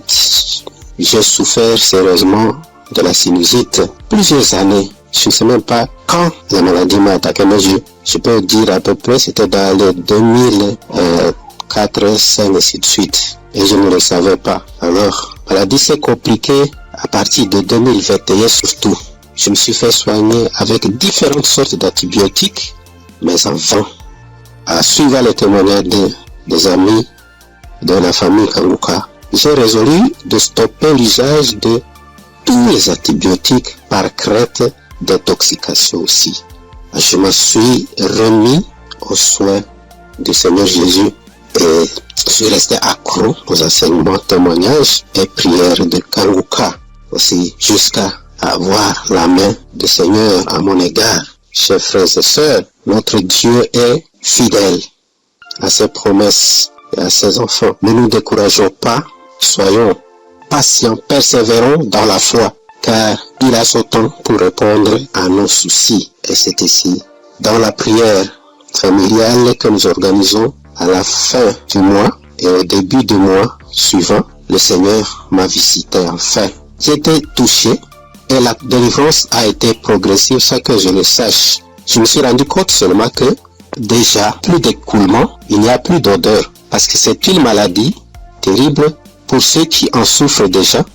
j'ai souffert sérieusement de la sinusite plusieurs années. Je ne sais même pas quand la maladie m'a attaqué, mais je peux dire à peu près c'était dans les 2004, 2005 et ainsi de suite. Et je ne le savais pas. Alors, la maladie s'est compliquée à partir de 2021 surtout. Je me suis fait soigner avec différentes sortes d'antibiotiques, mais en vain. À suivre les témoignages des amis de la famille Kanguka, j'ai résolu de stopper l'usage de tous les antibiotiques par crainte d'intoxication aussi. Je me suis remis aux soins du Seigneur Jésus et je suis resté accro aux enseignements, témoignages et prières de Kanguka aussi jusqu'à avoir la main du Seigneur à mon égard. Chers frères et sœurs, notre Dieu est fidèle à ses promesses et à ses enfants. Ne nous décourageons pas. Soyons patients, persévérons dans la foi, car il a son temps pour répondre à nos soucis. Et c'est ici, dans la prière familiale que nous organisons à la fin du mois et au début du mois suivant, le Seigneur m'a visité enfin. J'ai été touché et la délivrance a été progressive sans que je le sache. Je me suis rendu compte seulement que déjà, plus d'écoulement, il n'y a plus d'odeur, parce que c'est une maladie terrible. Pour ceux qui en souffrent déjà,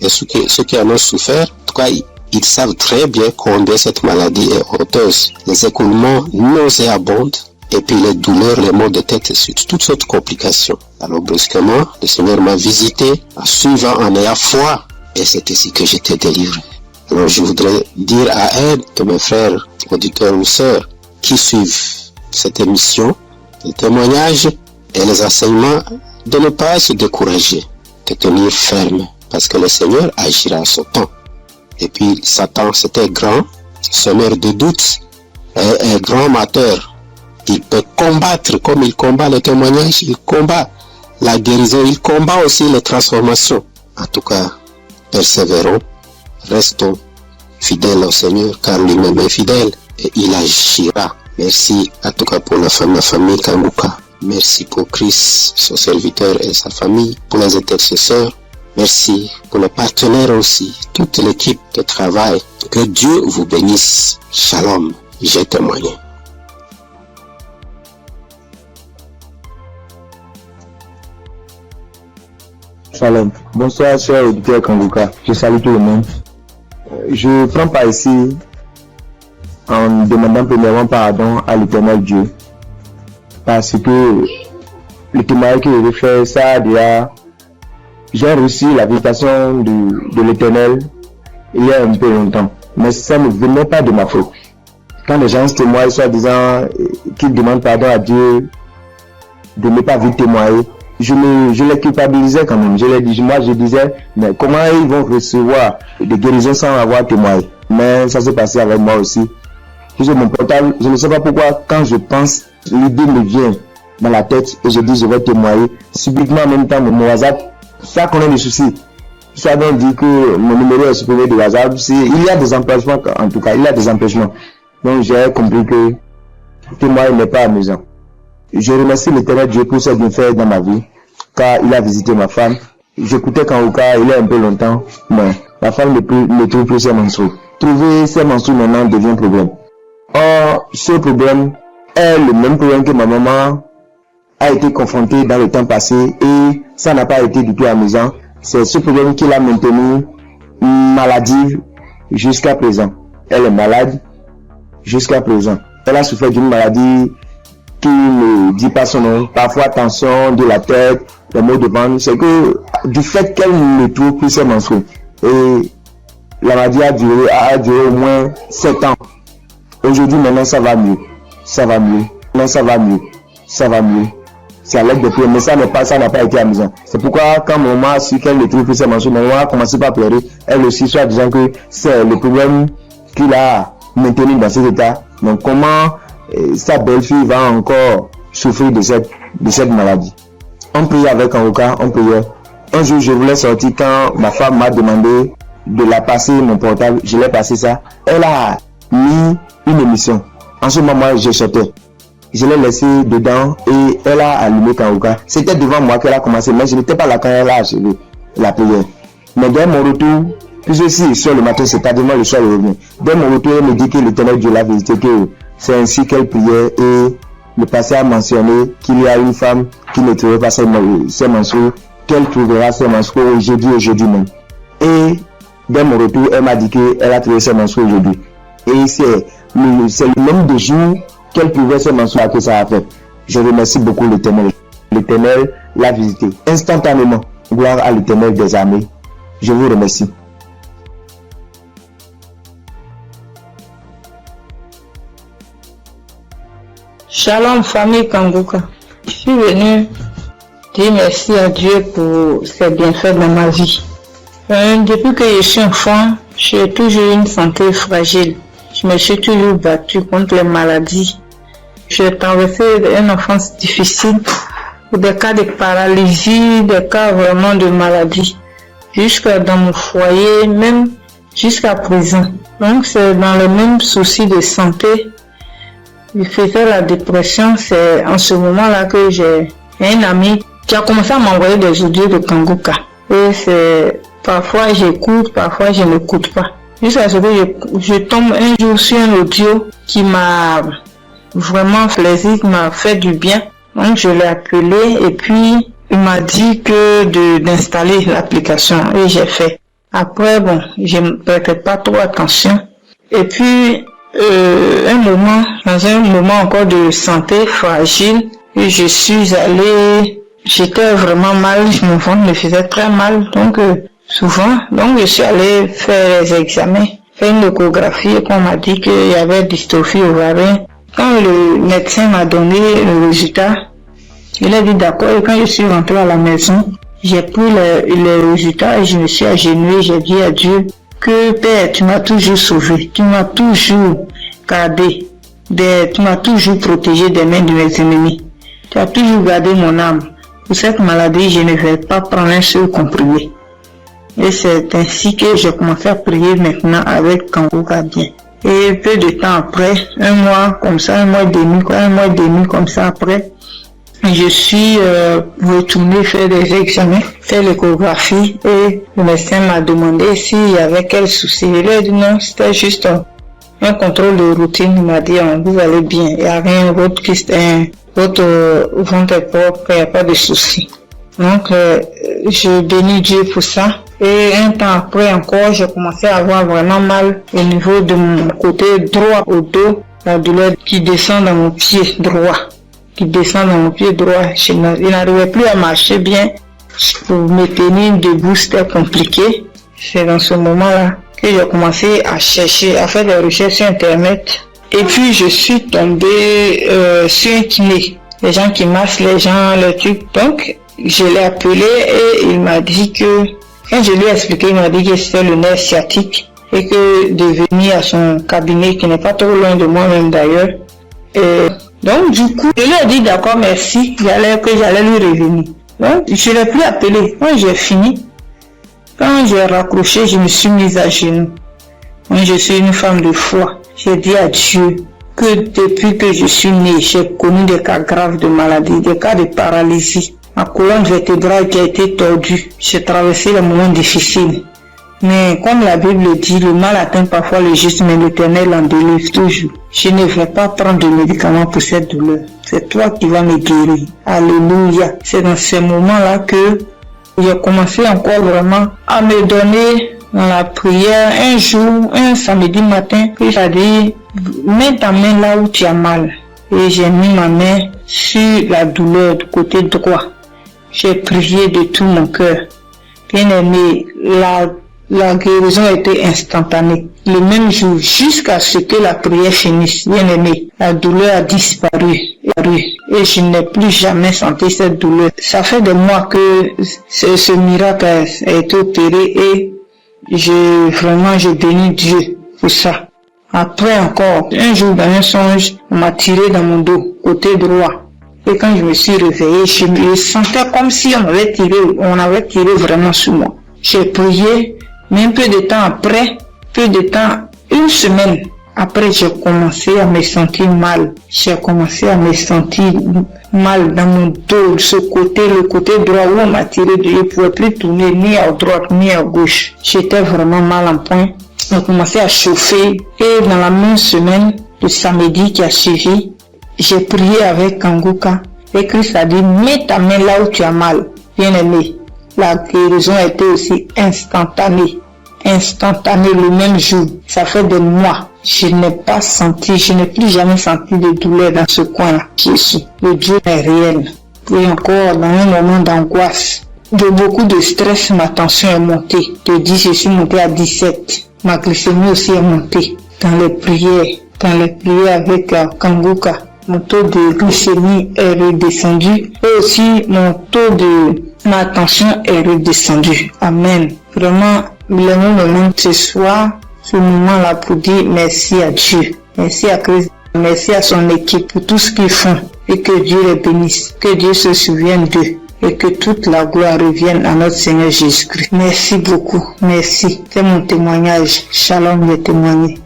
et ceux qui en ont souffert, en tout cas, ils savent très bien combien cette maladie est honteuse. Les écoulements nauséabonds, et puis les douleurs, les maux de tête, et toutes sortes de complications. Alors brusquement, le Seigneur m'a visité, en suivant, en ayant foi, et c'est ici que j'étais délivré. Alors je voudrais dire à un de mes frères, auditeurs ou sœurs, qui suivent cette émission, les témoignages et les enseignements, de ne pas se décourager, de tenir ferme, parce que le Seigneur agira à son temps. Et puis Satan, c'était grand, semeur de doutes, et un grand menteur. Il peut combattre comme il combat le témoignage, il combat la guérison, il combat aussi les transformations. En tout cas, persévérons, restons fidèles au Seigneur, car lui-même est fidèle et il agira. Merci en tout cas pour ma famille Kanguka. Merci pour Christ, son serviteur et sa famille, pour les intercesseurs. Merci pour les partenaires aussi, toute l'équipe de travail. Que Dieu vous bénisse. Shalom, j'ai témoigné. Shalom. Bonsoir, cher auditeur Kanguka. Je salue tout le monde. Je prends part ici en demandant premièrement pardon à l'Éternel Dieu. Parce que le témoignage que je vais faire, ça déjà, j'ai reçu la visitation de l'Éternel il y a un peu longtemps. Mais ça ne venait pas de ma faute. Quand les gens se témoignent, soit disant qu'ils demandent pardon à Dieu de ne pas vite témoigner, je les culpabilisais quand même. Je disais, mais comment ils vont recevoir des guérisons sans avoir témoigné? Mais ça s'est passé avec moi aussi. J'ai mon portable, je ne sais pas pourquoi, quand je pense, l'idée me vient dans la tête et je dis je vais témoigner. Subitement en même temps, mon WhatsApp, ça connaît des soucis. Ça donc dit que mon numéro est supprimé de WhatsApp. Il y a des empêchements, en tout cas, il y a des empêchements. Donc j'ai compris que témoigner n'est pas amusant. Je remercie l'Éternel Dieu pour ce qu'il fait dans ma vie, car il a visité ma femme. J'écoutais Kanguka il y a un peu longtemps, mais ma femme ne trouve plus ses menstrues. Trouver ses menstrues maintenant devient un problème. Or, ce problème est le même problème que ma maman a été confrontée dans le temps passé et ça n'a pas été du tout amusant. C'est ce problème qui l'a maintenue maladive jusqu'à présent. Elle est malade jusqu'à présent. Elle a souffert d'une maladie qui ne dit pas son nom, parfois tension de la tête, les maux de ventre. C'est que du fait qu'elle ne trouve plus ses menstrues. Et la maladie a duré au moins 7 ans. Aujourd'hui, maintenant, ça va mieux. Ça va mieux. Non, ça va mieux. Ça va mieux. C'est à l'aide de prière, mais ça n'a pas été amusant. C'est pourquoi, quand mon maman a su qu'elle ne trouve plus ses menstrues, mon maman a commencé par pleurer. Elle aussi, soit disant que c'est le problème qu'il a maintenu dans cet état. Donc, comment sa belle-fille va encore souffrir de cette maladie? On priait avec Kanguka, on priait. Un jour, je voulais sortir quand ma femme m'a demandé de la passer mon portable. Je l'ai passé ça. Elle a mis une émission. En ce moment, je sortais. Je l'ai laissé dedans et elle a allumé Kanguka. C'était devant moi qu'elle a commencé, mais je n'étais pas là quand elle a achevé la prière. Mais dès mon retour, puisque si sur le matin, c'est tardivement le soir, elle revient. Dès mon retour, elle me dit que l'Éternel Dieu l'a visité, que c'est ainsi qu'elle priait et le passé a mentionné qu'il y a une femme qui ne trouvait pas ses menstrues, qu'elle trouvera ses menstrues aujourd'hui même. Et dès mon retour, elle m'a dit qu'elle a trouvé ses menstrues aujourd'hui. Et c'est le nombre de jours qu'elle pouvait se menstruer que ça a fait. Je remercie beaucoup l'Éternel. L'Éternel l'a visité instantanément. Gloire à l'Éternel des armées. Je vous remercie. Shalom famille Kanguka. Je suis venu dire merci à Dieu pour ses bienfaits dans ma vie. Depuis que je suis enfant, j'ai toujours eu une santé fragile. Je me suis toujours battue contre les maladies. J'ai traversé une enfance difficile, des cas de paralysie, des cas vraiment de maladie. Jusqu'à dans mon foyer, même jusqu'à présent. Donc c'est dans le même souci de santé. Je faisais la dépression, c'est en ce moment-là que j'ai un ami qui a commencé à m'envoyer des audios de Kanguka. Et c'est parfois j'écoute, parfois je n'écoute pas. Jusqu'à ce que je tombe un jour sur un audio qui m'a vraiment plaisir, qui m'a fait du bien. Donc je l'ai appelé et puis il m'a dit que d'installer l'application et j'ai fait. Après bon, je ne prêtais pas trop attention. Et puis dans un moment encore de santé fragile, je suis allée, j'étais vraiment mal, mon ventre me faisait très mal, donc souvent, donc je suis allée faire les examens, faire une échographie et qu'on m'a dit qu'il y avait dystrophie ovarienne. Quand le médecin m'a donné le résultat, il a dit d'accord, et quand je suis rentrée à la maison, j'ai pris les résultats et je me suis agenouillée, j'ai dit à Dieu que Père, tu m'as toujours sauvé, tu m'as toujours gardé. Tu m'as toujours protégé des mains de mes ennemis. Tu as toujours gardé mon âme. Pour cette maladie, je ne vais pas prendre un seul comprimé. Et c'est ainsi que j'ai commencé à prier maintenant avec Kanguka bien. Et peu de temps après, un mois et demi comme ça après, je suis retourné faire des examens, faire l'échographie et le médecin m'a demandé s'il y avait quel souci. Il a dit non, c'était juste un contrôle de routine. Il m'a dit vous allez bien, il n'y a rien, votre kyste, votre ventre est propre, il n'y a pas de souci. Donc je bénis Dieu pour ça. Et un temps après encore, j'ai commencé à avoir vraiment mal au niveau de mon côté droit au dos, la douleur qui descend dans mon pied droit. Je n'arrivais plus à marcher bien. Pour me tenir debout, c'était compliqué. C'est dans ce moment-là que j'ai commencé à chercher, à faire des recherches sur Internet. Et puis, je suis tombée sur un kiné. Les gens qui massent les gens, les trucs. Donc, je l'ai appelé et il m'a dit que, quand je lui ai expliqué, il m'a dit que c'était le nerf sciatique et que de venir à son cabinet, qui n'est pas trop loin de moi-même d'ailleurs. Et donc, du coup, je lui ai dit d'accord, merci, que j'allais lui revenir. Donc, je ne l'ai plus appelé. Quand j'ai fini, quand j'ai raccroché, je me suis mise à genoux. Moi, je suis une femme de foi. J'ai dit à Dieu que depuis que je suis née, j'ai connu des cas graves de maladie, des cas de paralysie. Ma colonne vertébrale qui a été tordue. J'ai traversé les moments difficiles. Mais comme la Bible dit, le mal atteint parfois le juste, mais l'Éternel en délivre toujours. Je ne vais pas prendre de médicaments pour cette douleur. C'est toi qui vas me guérir. Alléluia. C'est dans ces moments-là que j'ai commencé encore vraiment à me donner dans la prière. Un jour, un samedi matin, il a dit, mets ta main là où tu as mal. Et j'ai mis ma main sur la douleur du côté droit. J'ai prié de tout mon cœur. Bien aimé, la guérison a été instantanée. Le même jour, jusqu'à ce que la prière finisse, bien aimé, la douleur a disparu. Et je n'ai plus jamais senti cette douleur. Ça fait des mois que ce miracle a été opéré et je bénis Dieu pour ça. Après encore, un jour dans un songe, on m'a tiré dans mon dos, côté droit. Et quand je me suis réveillé, je me sentais comme si on avait tiré vraiment sur moi. J'ai prié, mais un peu de temps, une semaine après, j'ai commencé à me sentir mal. J'ai commencé à me sentir mal dans mon dos, le côté droit où on m'a tiré, je ne pouvais plus tourner ni à droite ni à gauche. J'étais vraiment mal en point. On commençait à chauffer et dans la même semaine, le samedi qui a suivi, j'ai prié avec Kanguka et Christ a dit, mets ta main là où tu as mal. Bien aimé, la guérison a été aussi instantanée le même jour. Ça fait des mois. Je n'ai plus jamais senti de douleur dans ce coin-là. Jésus, le Dieu est réel. Et encore, dans un moment d'angoisse, de beaucoup de stress, ma tension est montée. De 10, je suis montée à 17. Ma glycémie aussi est montée. Dans les prières avec Kanguka, mon taux de glycémie est redescendu. Et aussi, ma tension est redescendue. Amen. Vraiment, le moment ce soir, ce moment-là pour dire merci à Dieu. Merci à Christ. Merci à son équipe pour tout ce qu'ils font. Et que Dieu les bénisse. Que Dieu se souvienne d'eux. Et que toute la gloire revienne à notre Seigneur Jésus-Christ. Merci beaucoup. Merci. C'est mon témoignage. Shalom, j'ai témoigné.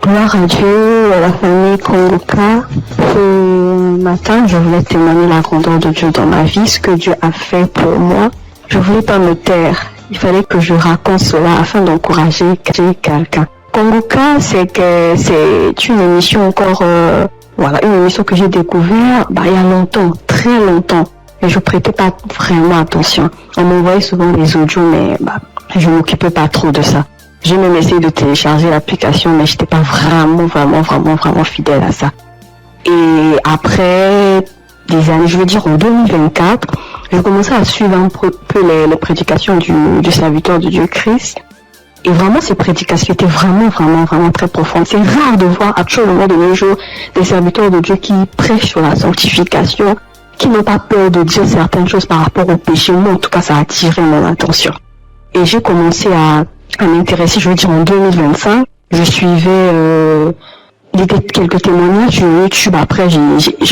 Gloire à Dieu, à la famille Kanguka. Ce matin, je voulais témoigner la grandeur de Dieu dans ma vie, ce que Dieu a fait pour moi. Je voulais pas me taire. Il fallait que je raconte cela afin d'encourager quelqu'un. Kanguka, c'est une émission une émission que j'ai découvert il y a longtemps, très longtemps. Et je prêtais pas vraiment attention. On m'envoyait souvent des audios, mais je m'occupais pas trop de ça. J'ai même essayé de télécharger l'application, mais j'étais pas vraiment fidèle à ça. Et après des années, je veux dire en 2024, j'ai commencé à suivre un peu les prédications du serviteur de Dieu Christ. Et vraiment, ces prédications étaient vraiment très profondes. C'est rare de voir actuellement de nos jours des serviteurs de Dieu qui prêchent sur la sanctification, qui n'ont pas peur de dire certaines choses par rapport au péché. Moi, en tout cas, ça a attiré mon attention. Et j'ai commencé à m'intéresser, je veux dire, en 2025. Je suivais quelques témoignages sur YouTube. Après,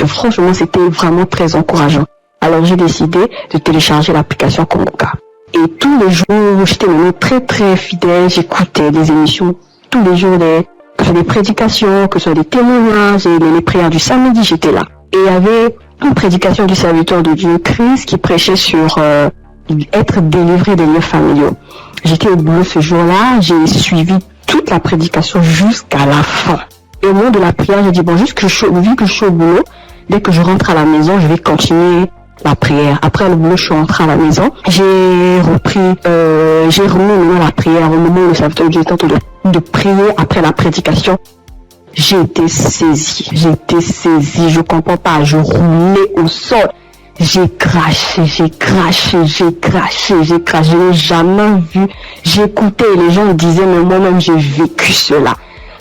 franchement, c'était vraiment très encourageant. Alors, j'ai décidé de télécharger l'application Kongoka. Et tous les jours, j'étais vraiment très, très fidèle. J'écoutais des émissions tous les jours, que ce soit des prédications, que ce soit des témoignages, et les prières du samedi, j'étais là. Et il y avait une prédication du serviteur de Dieu, Christ, qui prêchait sur être délivré des lieux familiaux. J'étais au boulot ce jour-là, j'ai suivi toute la prédication jusqu'à la fin. Et au moment de la prière, j'ai dit, bon, vu que je suis au boulot, dès que je rentre à la maison, je vais continuer la prière. Après le boulot, je suis rentrée à la maison. J'ai remis la prière au moment où le serviteur de Dieu était en train de prier après la prédication. J'ai été saisie, je comprends pas, je roulais au sol. J'ai craché, je n'ai jamais vu. J'écoutais et les gens disaient, mais moi-même j'ai vécu cela.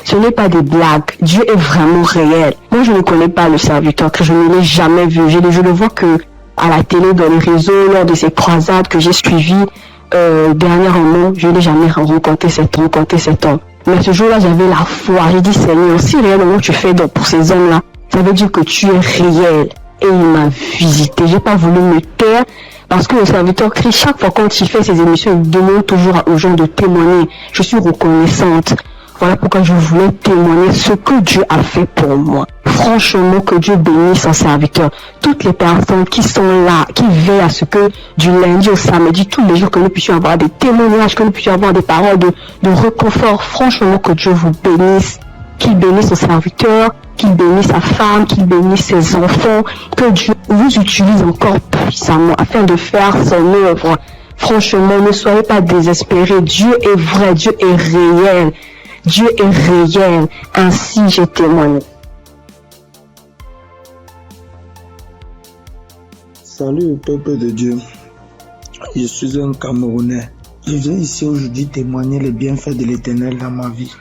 Ce n'est pas des blagues, Dieu est vraiment réel. Moi je ne connais pas le serviteur, que je ne l'ai jamais vu. Je le vois que à la télé, dans les réseaux, lors de ces croisades que j'ai suivies dernièrement, je n'ai jamais rencontré cet homme. Mais ce jour-là, j'avais la foi. J'ai dit, Seigneur, si réellement tu fais donc pour ces hommes-là, ça veut dire que tu es réel. Et il m'a visité. J'ai pas voulu me taire parce que le serviteur Christ, chaque fois quand il fait ses émissions, il demande toujours aux gens de témoigner. Je suis reconnaissante. Voilà pourquoi je voulais témoigner ce que Dieu a fait pour moi. Franchement, que Dieu bénisse son serviteur. Toutes les personnes qui sont là, qui veillent à ce que du lundi au samedi, tous les jours, que nous puissions avoir des témoignages, que nous puissions avoir des paroles de réconfort. Franchement, que Dieu vous bénisse. Qu'il bénisse son serviteur, qu'il bénisse sa femme, qu'il bénisse ses enfants. Que Dieu vous utilise encore puissamment afin de faire son œuvre. Franchement, ne soyez pas désespérés. Dieu est vrai, Dieu est réel. Dieu est réel, ainsi j'ai témoigné. Salut au peuple de Dieu, je suis un Camerounais. Je viens ici aujourd'hui témoigner les bienfaits de l'Éternel dans ma vie.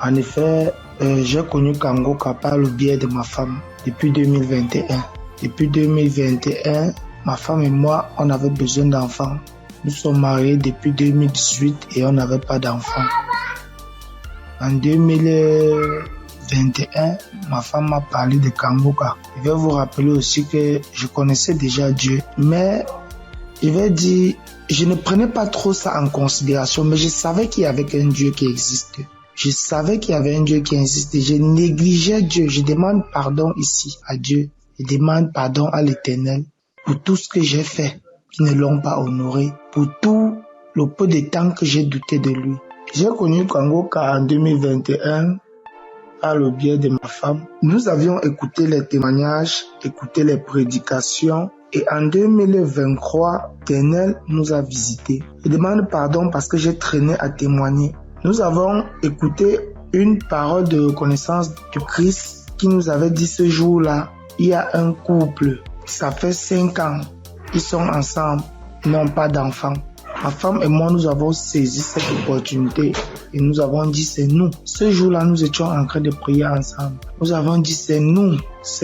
En effet, j'ai connu Kongoka par le biais de ma femme depuis 2021. Depuis 2021, ma femme et moi, on avait besoin d'enfants. Nous sommes mariés depuis 2018 et on n'avait pas d'enfants. En 2021, ma femme m'a parlé de Kongoka. Je vais vous rappeler aussi que je connaissais déjà Dieu, mais je vais dire, je ne prenais pas trop ça en considération, mais je savais qu'il y avait un Dieu qui existait. Je savais qu'il y avait un Dieu qui existait. Je négligeais Dieu. Je demande pardon ici à Dieu. Je demande pardon à l'Éternel pour tout ce que j'ai fait qui ne l'ont pas honoré, pour tout le peu de temps que j'ai douté de lui. J'ai connu Kongoka en 2021 par le biais de ma femme. Nous avions écouté les témoignages, écouté les prédications et en 2023, l'Éternel nous a visités. Je demande pardon parce que j'ai traîné à témoigner. Nous avons écouté une parole de reconnaissance de Christ qui nous avait dit ce jour-là, il y a un couple, ça fait 5 ans, ils sont ensemble, ils n'ont pas d'enfants. Ma femme et moi, nous avons saisi cette opportunité et nous avons dit c'est nous. Ce jour-là, nous étions en train de prier ensemble. Nous avons dit c'est nous,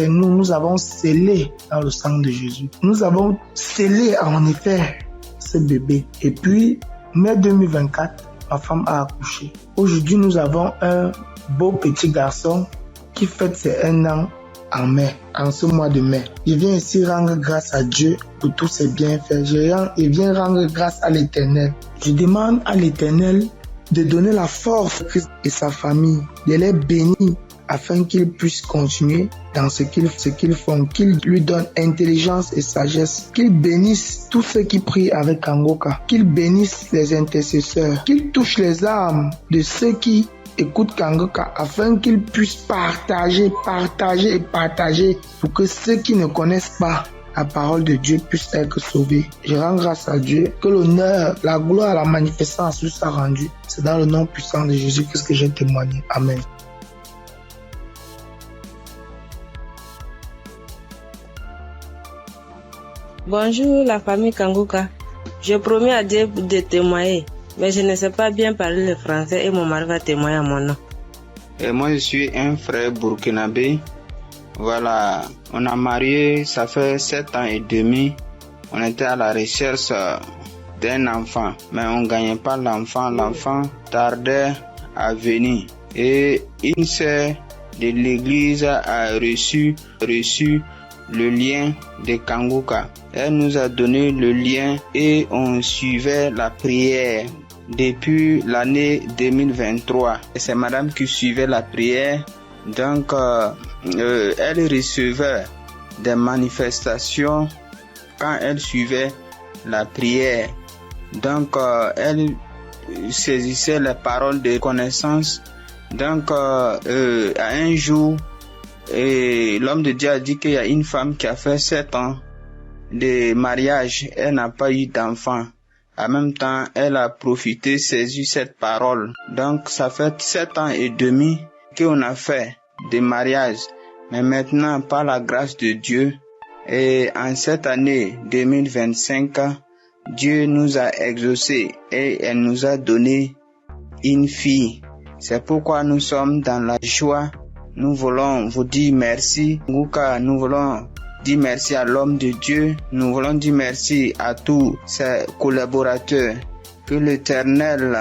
nous avons scellé dans le sang de Jésus. Nous avons scellé en effet ce bébé. Et puis, mai 2024, ma femme a accouché. Aujourd'hui, nous avons un beau petit garçon qui fête ses 1 an en mai, en ce mois de mai. Je viens ici rendre grâce à Dieu pour tous ses bienfaits. Je viens rendre grâce à l'Éternel. Je demande à l'Éternel de donner la force à Christ et sa famille, de les bénir afin qu'ils puissent continuer dans ce qu'ils font, qu'ils lui donnent intelligence et sagesse, qu'ils bénissent tous ceux qui prient avec Kongoka, qu'ils bénissent les intercesseurs, qu'ils touchent les âmes de ceux qui écoutent Kongoka afin qu'ils puissent partager pour que ceux qui ne connaissent pas la parole de Dieu puissent être sauvés. Je rends grâce à Dieu, que l'honneur, la gloire, la manifestance lui soit rendue. C'est dans le nom puissant de Jésus-Christ que j'ai témoigné. Amen. Bonjour la famille Kongoka. Je promets à Dieu de témoigner, mais je ne sais pas bien parler le français et mon mari va témoigner à mon nom. Et moi je suis un frère burkinabé. Voilà, on a marié, ça fait 7 ans et demi. On était à la recherche d'un enfant. Mais on ne gagnait pas l'enfant. L'enfant tardait à venir. Et une sœur de l'église a reçu le lien de Kanguka. Elle nous a donné le lien et on suivait la prière depuis l'année 2023. C'est madame qui suivait la prière. Donc, elle recevait des manifestations quand elle suivait la prière. Donc, elle saisissait les paroles de connaissance. Donc, à un jour, l'homme de Dieu a dit qu'il y a une femme qui a fait 7 ans de mariage. Elle n'a pas eu d'enfant. En même temps, elle a profité, saisi cette parole. Donc, ça fait 7 ans et demi qu'on a fait des mariages. Mais maintenant, par la grâce de Dieu, et en cette année 2025, Dieu nous a exaucés et elle nous a donné une fille. C'est pourquoi nous sommes dans la joie. Nous voulons vous dire merci. Nous voulons dire merci à l'homme de Dieu. Nous voulons dire merci à tous ses collaborateurs. Que l'Éternel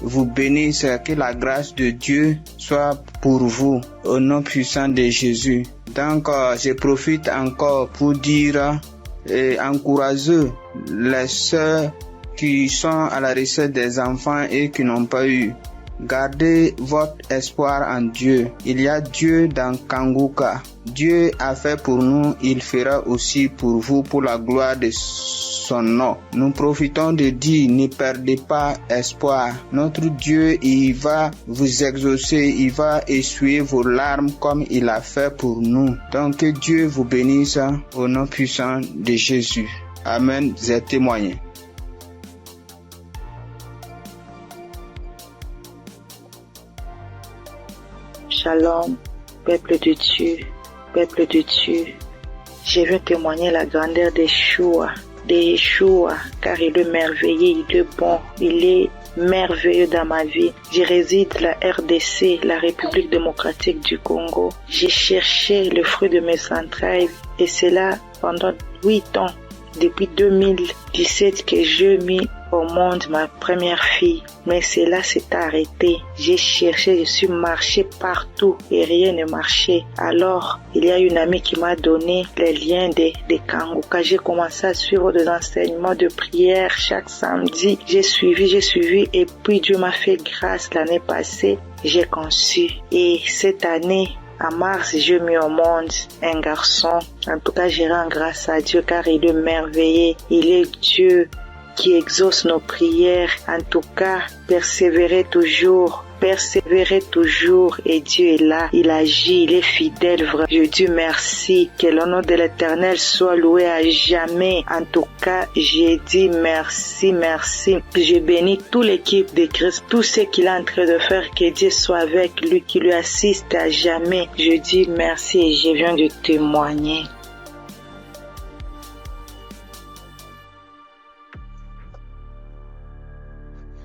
vous bénisse, que la grâce de Dieu soit pour vous au nom puissant de Jésus. Donc, je profite encore pour dire et encourager les sœurs qui sont à la recherche des enfants et qui n'ont pas eu. Gardez votre espoir en Dieu. Il y a Dieu dans Kanguka. Dieu a fait pour nous, il fera aussi pour vous, pour la gloire de son nom. Nous profitons de dire, ne perdez pas espoir. Notre Dieu, il va vous exaucer, il va essuyer vos larmes comme il a fait pour nous. Donc que Dieu vous bénisse au nom puissant de Jésus. Amen. J'ai témoigné. Shalom, peuple de Dieu, peuple de Dieu. Je veux témoigner la grandeur d'Yeshua, car il est merveilleux, il est bon, il est merveilleux dans ma vie. Je réside à la RDC, la République démocratique du Congo. J'ai cherché le fruit de mes entrailles et c'est là pendant 8 ans, depuis 2017 que j'ai mis au monde ma première fille. Mais cela s'est arrêté. J'ai cherché, je suis marché partout et rien ne marchait. Alors, il y a une amie qui m'a donné les liens de Kanguka. J'ai commencé à suivre des enseignements de prière chaque samedi. J'ai suivi et puis Dieu m'a fait grâce l'année passée. J'ai conçu. Et cette année, en mars, j'ai mis au monde un garçon. En tout cas, je rends grâce à Dieu car il est merveilleux. Il est Dieu qui exauce nos prières. En tout cas, persévérez toujours et Dieu est là, il agit, il est fidèle. Je dis merci, que le nom de l'Éternel soit loué à jamais. En tout cas, j'ai dit merci. Je bénis toute l'équipe de Christ, tout ce qu'il est en train de faire, que Dieu soit avec lui, qui lui assiste à jamais. Je dis merci et je viens de témoigner.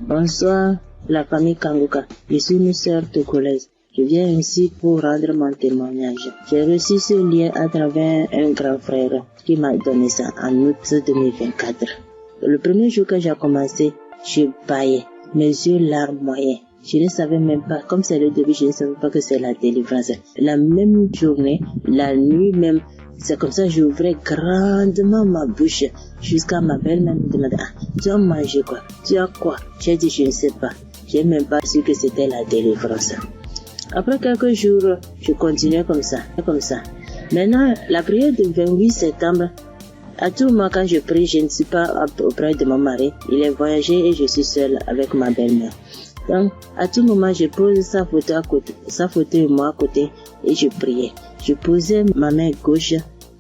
Bonsoir, la famille Kanguka. Je suis une sœur togolaise. Je viens ici pour rendre mon témoignage. J'ai reçu ce lien à travers un grand frère qui m'a donné ça en août 2024. Le premier jour que j'ai commencé, je baillais, mes yeux larmes moyens. Je ne savais même pas, comme c'est le début, je ne savais pas que c'est la délivrance. La même journée, la nuit même, c'est comme ça que j'ouvrais grandement ma bouche jusqu'à ma belle-mère me demandait, tu as mangé quoi? Tu as quoi? J'ai dit, je ne sais pas. J'ai même pas su que c'était la délivrance. Après quelques jours, je continuais comme ça. Maintenant, la prière du 28 septembre, à tout moment quand je prie, je ne suis pas auprès de mon mari. Il est voyagé et je suis seule avec ma belle-mère. Donc, à tout moment, je pose sa photo et moi à côté et je priais. Je posais ma main gauche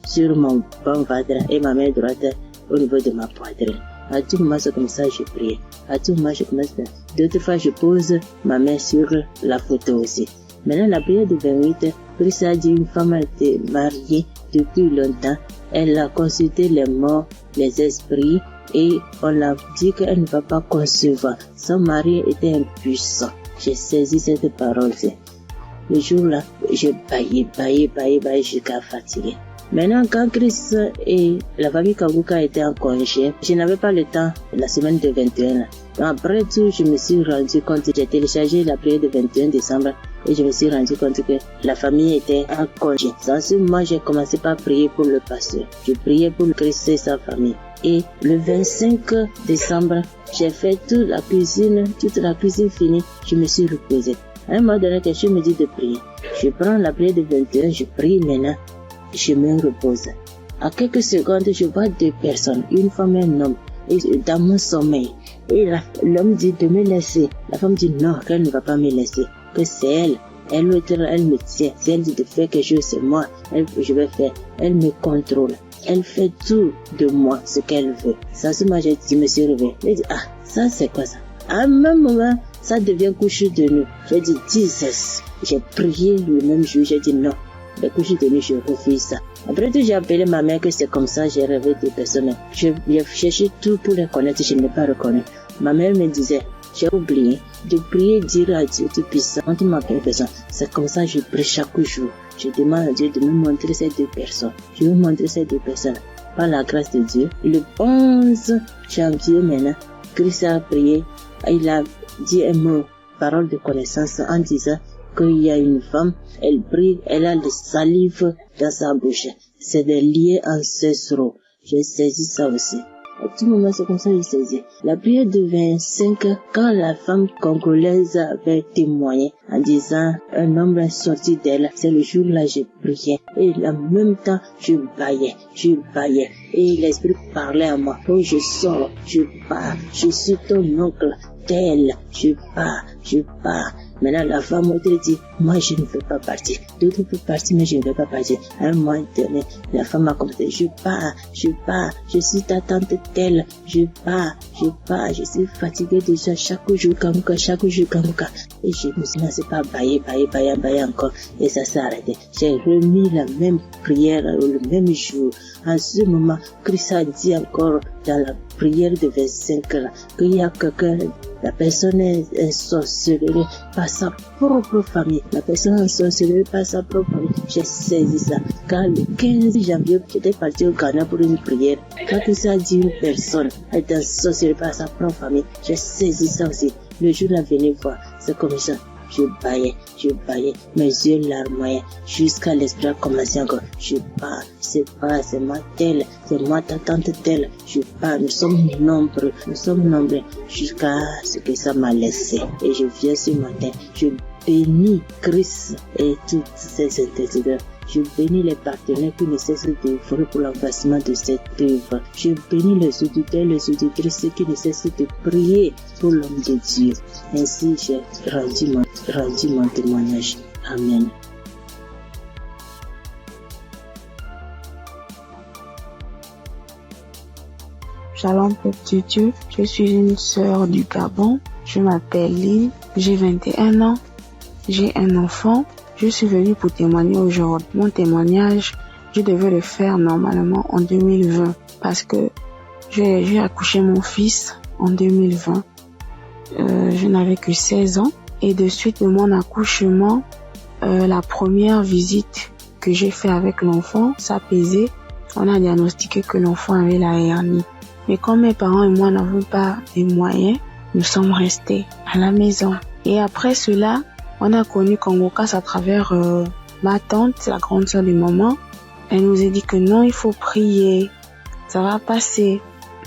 sur mon bon ventre et ma main droite au niveau de ma poitrine. À tout moment, c'est comme ça que je priais. À tout moment, je commence à... D'autres fois, je pose ma main sur la photo aussi. Maintenant, la prière du 28, Christ a dit une femme a été mariée depuis longtemps. Elle a consulté les morts, les esprits, et on l'a dit qu'elle ne va pas concevoir. Son mari était impuissant. J'ai saisi cette parole. Le jour-là, je baillais jusqu'à fatiguer. Maintenant, quand Chris et la famille Kanguka étaient en congé, je n'avais pas le temps la semaine de 21. Après tout, je me suis rendu compte, j'ai téléchargé la prière de 21 décembre et je me suis rendu compte que la famille était en congé. Dans ce moment, j'ai commencé par prier pour le pasteur. Je priais pour Chris et sa famille. Et le 25 décembre, j'ai fait toute la cuisine finie, je me suis reposée. À un moment donné, quelque chose me dit de prier. Je prends la prière de 21, je prie maintenant, je me repose. À quelques secondes, je vois deux personnes, une femme et un homme, dans mon sommeil. Et l'homme dit de me laisser. La femme dit non, qu'elle ne va pas me laisser, que c'est elle. Elle me tient. Si elle dit de faire quelque chose, c'est moi. Je vais faire. Elle me contrôle. Elle fait tout de moi, ce qu'elle veut. Ça, c'est moi, je me suis réveillée. J'ai dit, ah, ça, c'est quoi ça? À un même moment, ça devient couche de nuit. J'ai dit, Jesus. J'ai prié le même jour. J'ai dit non. Les couches de nuit, je refuse ça. Après tout, j'ai appelé ma mère que c'est comme ça, j'ai rêvé de personnes. J'ai cherché tout pour les connaître, je ne l'ai pas reconnu. Ma mère me disait, j'ai oublié de prier, dire à Dieu Tout-Puissant, quand tu m'appelles personne. C'est comme ça que je prie chaque jour. Je demande à Dieu de me montrer ces deux personnes. Je vais montrer ces deux personnes. Par la grâce de Dieu, le 11 janvier maintenant, Christ a prié, il a dit un mot, parole de connaissance, en disant qu'il y a une femme, elle prie, elle a le salive dans sa bouche. C'est des liens ancestraux. J'ai saisi ça aussi. À tout moment, c'est comme ça que j'ai saisi. La prière de 25, quand la femme congolaise avait témoigné en disant un homme est sorti d'elle, c'est le jour-là que j'ai prié. Et en même temps, je baillais. Et l'esprit parlait à moi. Oh, je sors, je pars, je suis ton oncle, tel, je pars. Maintenant, la femme m'a dit, moi, je ne veux pas partir. D'autres peuvent partir, mais je ne veux pas partir. À un moment donné, la femme a commencé, je pars. Je suis ta tante telle. Je pars. Je suis fatiguée déjà chaque jour, Kanguka. Et je me suis lancé par bailler encore. Et ça s'est arrêté. J'ai remis la même prière le même jour. En ce moment, Christ a dit encore dans la prière de 25 là, qu'il y a quelqu'un, la personne est sorcellerie par sa propre famille. J'ai saisi ça. Quand le 15 janvier, j'étais parti au Ghana pour une prière. Quand ça dit une personne est sorcellerie par sa propre famille, j'ai saisi ça aussi. Le jour là, venez voir, c'est comme ça. Je baillais, mes yeux larmoyaient, jusqu'à l'esprit a commencé encore. Je pars, c'est moi telle, c'est moi ta tante telle. Je pars, nous sommes nombreux, jusqu'à ce que ça m'a laissé. Et je viens ce matin, je bénis Christ et toutes ses intercesseurs. Je bénis les partenaires qui ne cessent d'œuvrer pour l'avancement de cette œuvre. Je bénis les auditeurs et les auditrices qui ne cessent de prier pour l'homme de Dieu. Ainsi, j'ai rendu mon témoignage. Amen. Shalom, peuple de Dieu. Je suis une sœur du Gabon. Je m'appelle Lynn. J'ai 21 ans. J'ai un enfant. Je suis venue pour témoigner aujourd'hui. Mon témoignage, je devais le faire normalement en 2020 parce que j'ai accouché mon fils en 2020. Je n'avais que 16 ans et de suite de mon accouchement, la première visite que j'ai fait avec l'enfant, ça pesait. On a diagnostiqué que l'enfant avait la hernie. Mais comme mes parents et moi n'avons pas les moyens, nous sommes restés à la maison. Et après cela, on a connu Kanguka à travers ma tante, la grande sœur de maman. Elle nous a dit que non, il faut prier, ça va passer,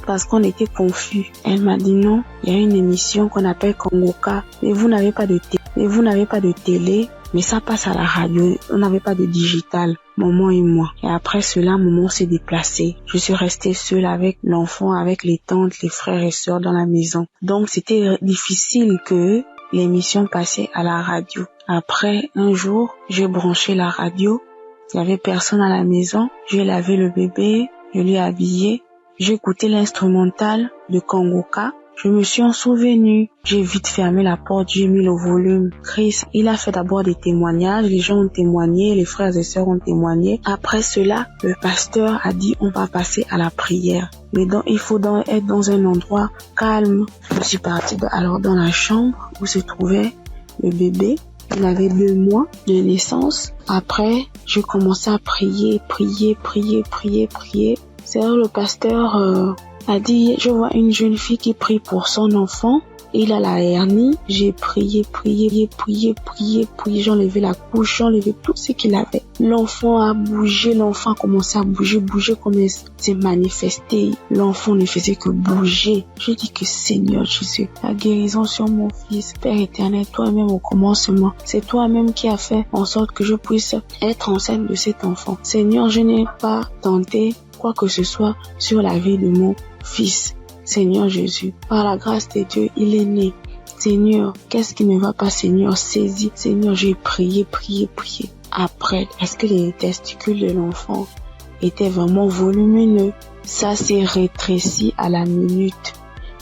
parce qu'on était confus. Elle m'a dit non, il y a une émission qu'on appelle Kanguka, mais vous n'avez pas de télé, mais ça passe à la radio, on n'avait pas de digital, maman et moi. Et après cela, maman s'est déplacée. Je suis restée seule avec l'enfant, avec les tantes, les frères et sœurs dans la maison. Donc c'était difficile que l'émission passait à la radio. Après, un jour, j'ai branché la radio. Il n'y avait personne à la maison. J'ai lavé le bébé, je l'ai habillé. J'ai écouté l'instrumental de Kanguka. Je me suis en souvenu. J'ai vite fermé la porte, j'ai mis le volume. Chris, il a fait d'abord des témoignages. Les gens ont témoigné, les frères et sœurs ont témoigné. Après cela, le pasteur a dit on va passer à la prière. Mais donc, il faut être dans un endroit calme. Je suis partie alors dans la chambre où se trouvait le bébé. Il avait 2 mois de naissance. Après, je commençais à prier. C'est là le pasteur a dit, je vois une jeune fille qui prie pour son enfant. Il a la hernie. J'ai prié. J'ai enlevé la couche, j'ai enlevé tout ce qu'il avait. L'enfant a bougé, l'enfant a commencé à bouger comme il s'est manifesté. L'enfant ne faisait que bouger. Je dis que Seigneur Jésus, la guérison sur mon fils, Père éternel, toi-même au commencement, c'est toi-même qui as fait en sorte que je puisse être enceinte de cet enfant. Seigneur, je n'ai pas tenté quoi que ce soit sur la vie de mon fils. Seigneur Jésus, par la grâce de Dieu, il est né. Seigneur, qu'est-ce qui ne va pas, Seigneur? Saisis. Seigneur, j'ai prié. Après, est-ce que les testicules de l'enfant étaient vraiment volumineux? Ça s'est rétréci à la minute.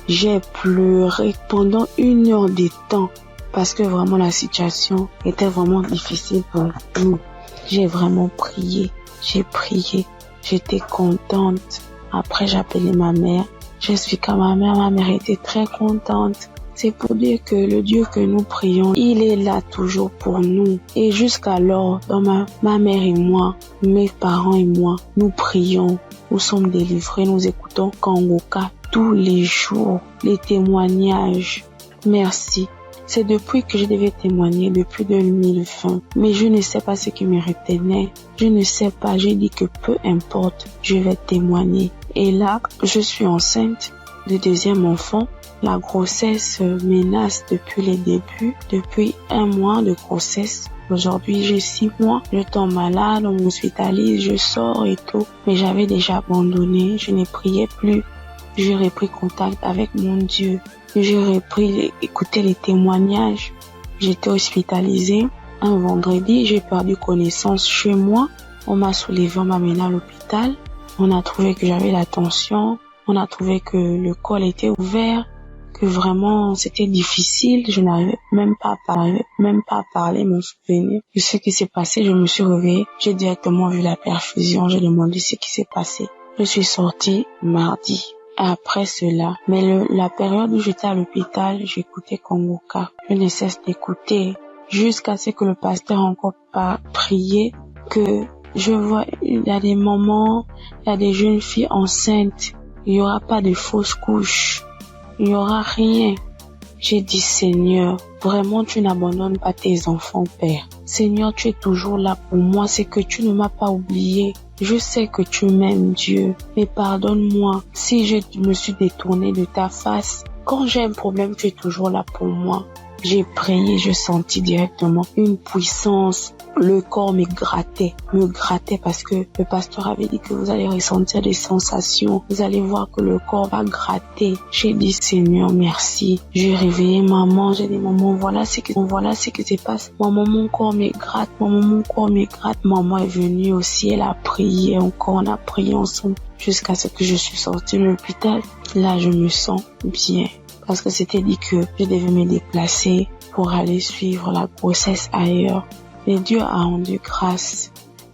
J'ai pleuré pendant 1 heure de temps parce que vraiment la situation était vraiment difficile pour nous. J'ai vraiment prié. J'ai prié. J'étais contente. Après, j'ai appelé ma mère. J'explique à ma mère était très contente. C'est pour dire que le Dieu que nous prions, il est là toujours pour nous. Et jusqu'alors, dans ma mère et moi, mes parents et moi, nous prions, nous sommes délivrés, nous écoutons Kangoka tous les jours, les témoignages. Merci. C'est depuis que je devais témoigner, depuis 2020. Mais je ne sais pas ce qui me retenait. Je ne sais pas. J'ai dit que peu importe, je vais témoigner. Et là, je suis enceinte de 2e enfant. La grossesse menace depuis les débuts, depuis 1 mois de grossesse. Aujourd'hui, j'ai 6 mois. Je tombe malade, on m'hospitalise, je sors et tout. Mais j'avais déjà abandonné. Je ne priais plus. J'ai repris contact avec mon Dieu. J'ai repris écouter les témoignages. J'étais hospitalisée. Un vendredi, j'ai perdu connaissance chez moi. On m'a soulevé, on m'a mené à l'hôpital. On a trouvé que j'avais la tension. On a trouvé que le col était ouvert. Que vraiment c'était difficile. Je n'arrivais même pas à parler, mon souvenir de ce qui s'est passé. Je me suis réveillée. J'ai directement vu la perfusion. J'ai demandé ce qui s'est passé. Je suis sortie mardi. Après cela, mais la période où j'étais à l'hôpital, j'écoutais Kangoka. Je ne cesse d'écouter jusqu'à ce que le pasteur encore pas prié, que je vois, il y a des moments, il y a des jeunes filles enceintes, il n'y aura pas de fausses couches, il n'y aura rien. J'ai dit, Seigneur, vraiment tu n'abandonnes pas tes enfants, Père. Seigneur, tu es toujours là pour moi, c'est que tu ne m'as pas oublié. Je sais que tu m'aimes, Dieu, mais pardonne-moi si je me suis détournée de ta face. Quand j'ai un problème, tu es toujours là pour moi. J'ai prié, je sentis directement une puissance. Le corps me grattait parce que le pasteur avait dit que vous allez ressentir des sensations. Vous allez voir que le corps va gratter. J'ai dit, Seigneur, merci. J'ai réveillé maman. J'ai dit, maman, voilà ce qui se passe. Maman, mon corps me gratte. Maman est venue aussi. Elle a prié encore. On a prié ensemble jusqu'à ce que je suis sortie de l'hôpital. Là, je me sens bien. Parce que c'était dit que je devais me déplacer pour aller suivre la grossesse ailleurs. Mais Dieu a rendu grâce.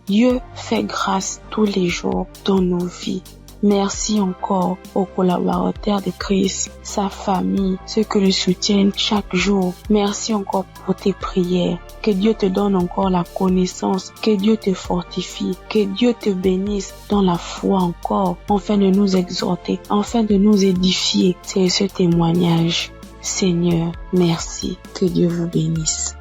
Dieu fait grâce tous les jours dans nos vies. Merci encore aux collaborateurs de Christ, sa famille, ceux qui le soutiennent chaque jour. Merci encore pour tes prières. Que Dieu te donne encore la connaissance, que Dieu te fortifie, que Dieu te bénisse dans la foi encore, afin de nous exhorter, afin de nous édifier. C'est ce témoignage. Seigneur, merci. Que Dieu vous bénisse.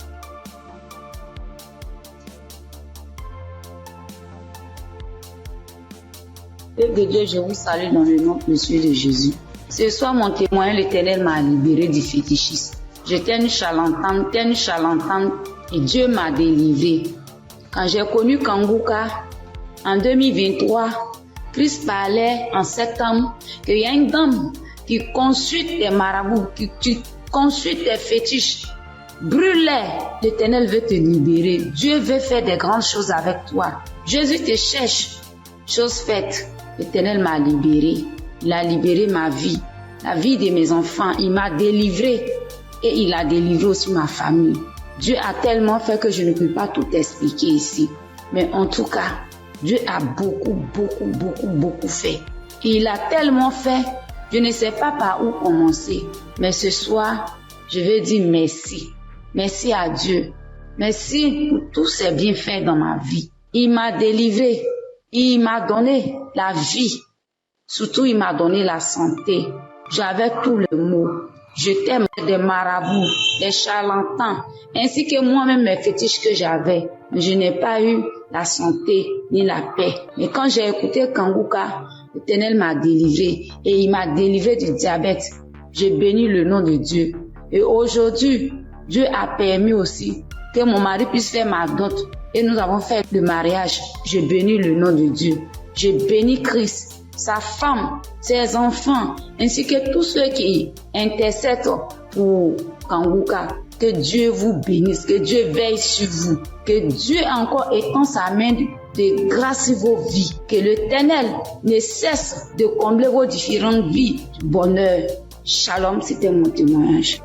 Père de Dieu, je vous salue dans le nom précieux de Jésus. Ce soir, mon témoin, l'Éternel m'a libéré du fétichisme. J'étais une charlatane, et Dieu m'a délivré. Quand j'ai connu Kangoka, en 2023, Christ parlait en septembre qu'il y a une dame qui consulte des marabouts, qui consulte des fétiches. Brûle-les, l'Éternel veut te libérer. Dieu veut faire des grandes choses avec toi. Jésus te cherche. Chose faite, l'Éternel m'a libéré. Il a libéré ma vie, la vie de mes enfants. Il m'a délivré et il a délivré aussi ma famille. Dieu a tellement fait que je ne peux pas tout expliquer ici. Mais en tout cas, Dieu a beaucoup fait. Et il a tellement fait, je ne sais pas par où commencer. Mais ce soir, je vais dire merci. Merci à Dieu. Merci pour tous ces bienfaits dans ma vie. Il m'a délivré. Il m'a donné la vie. Surtout, il m'a donné la santé. J'avais tous les maux. J'étais des marabouts, des charlatans, ainsi que moi-même mes fétiches que j'avais. Mais je n'ai pas eu la santé ni la paix. Mais quand j'ai écouté Kanguka, l'Éternel m'a délivré et il m'a délivré du diabète. J'ai béni le nom de Dieu. Et aujourd'hui, Dieu a permis aussi que mon mari puisse faire ma dot. Et nous avons fait le mariage. Je bénis le nom de Dieu. Je bénis Christ, sa femme, ses enfants, ainsi que tous ceux qui intercèdent pour Kanguka. Que Dieu vous bénisse, que Dieu veille sur vous, que Dieu encore étend sa main de grâce sur vos vies, que l'Éternel ne cesse de combler vos différentes vies de bonheur. Shalom, c'était mon témoignage.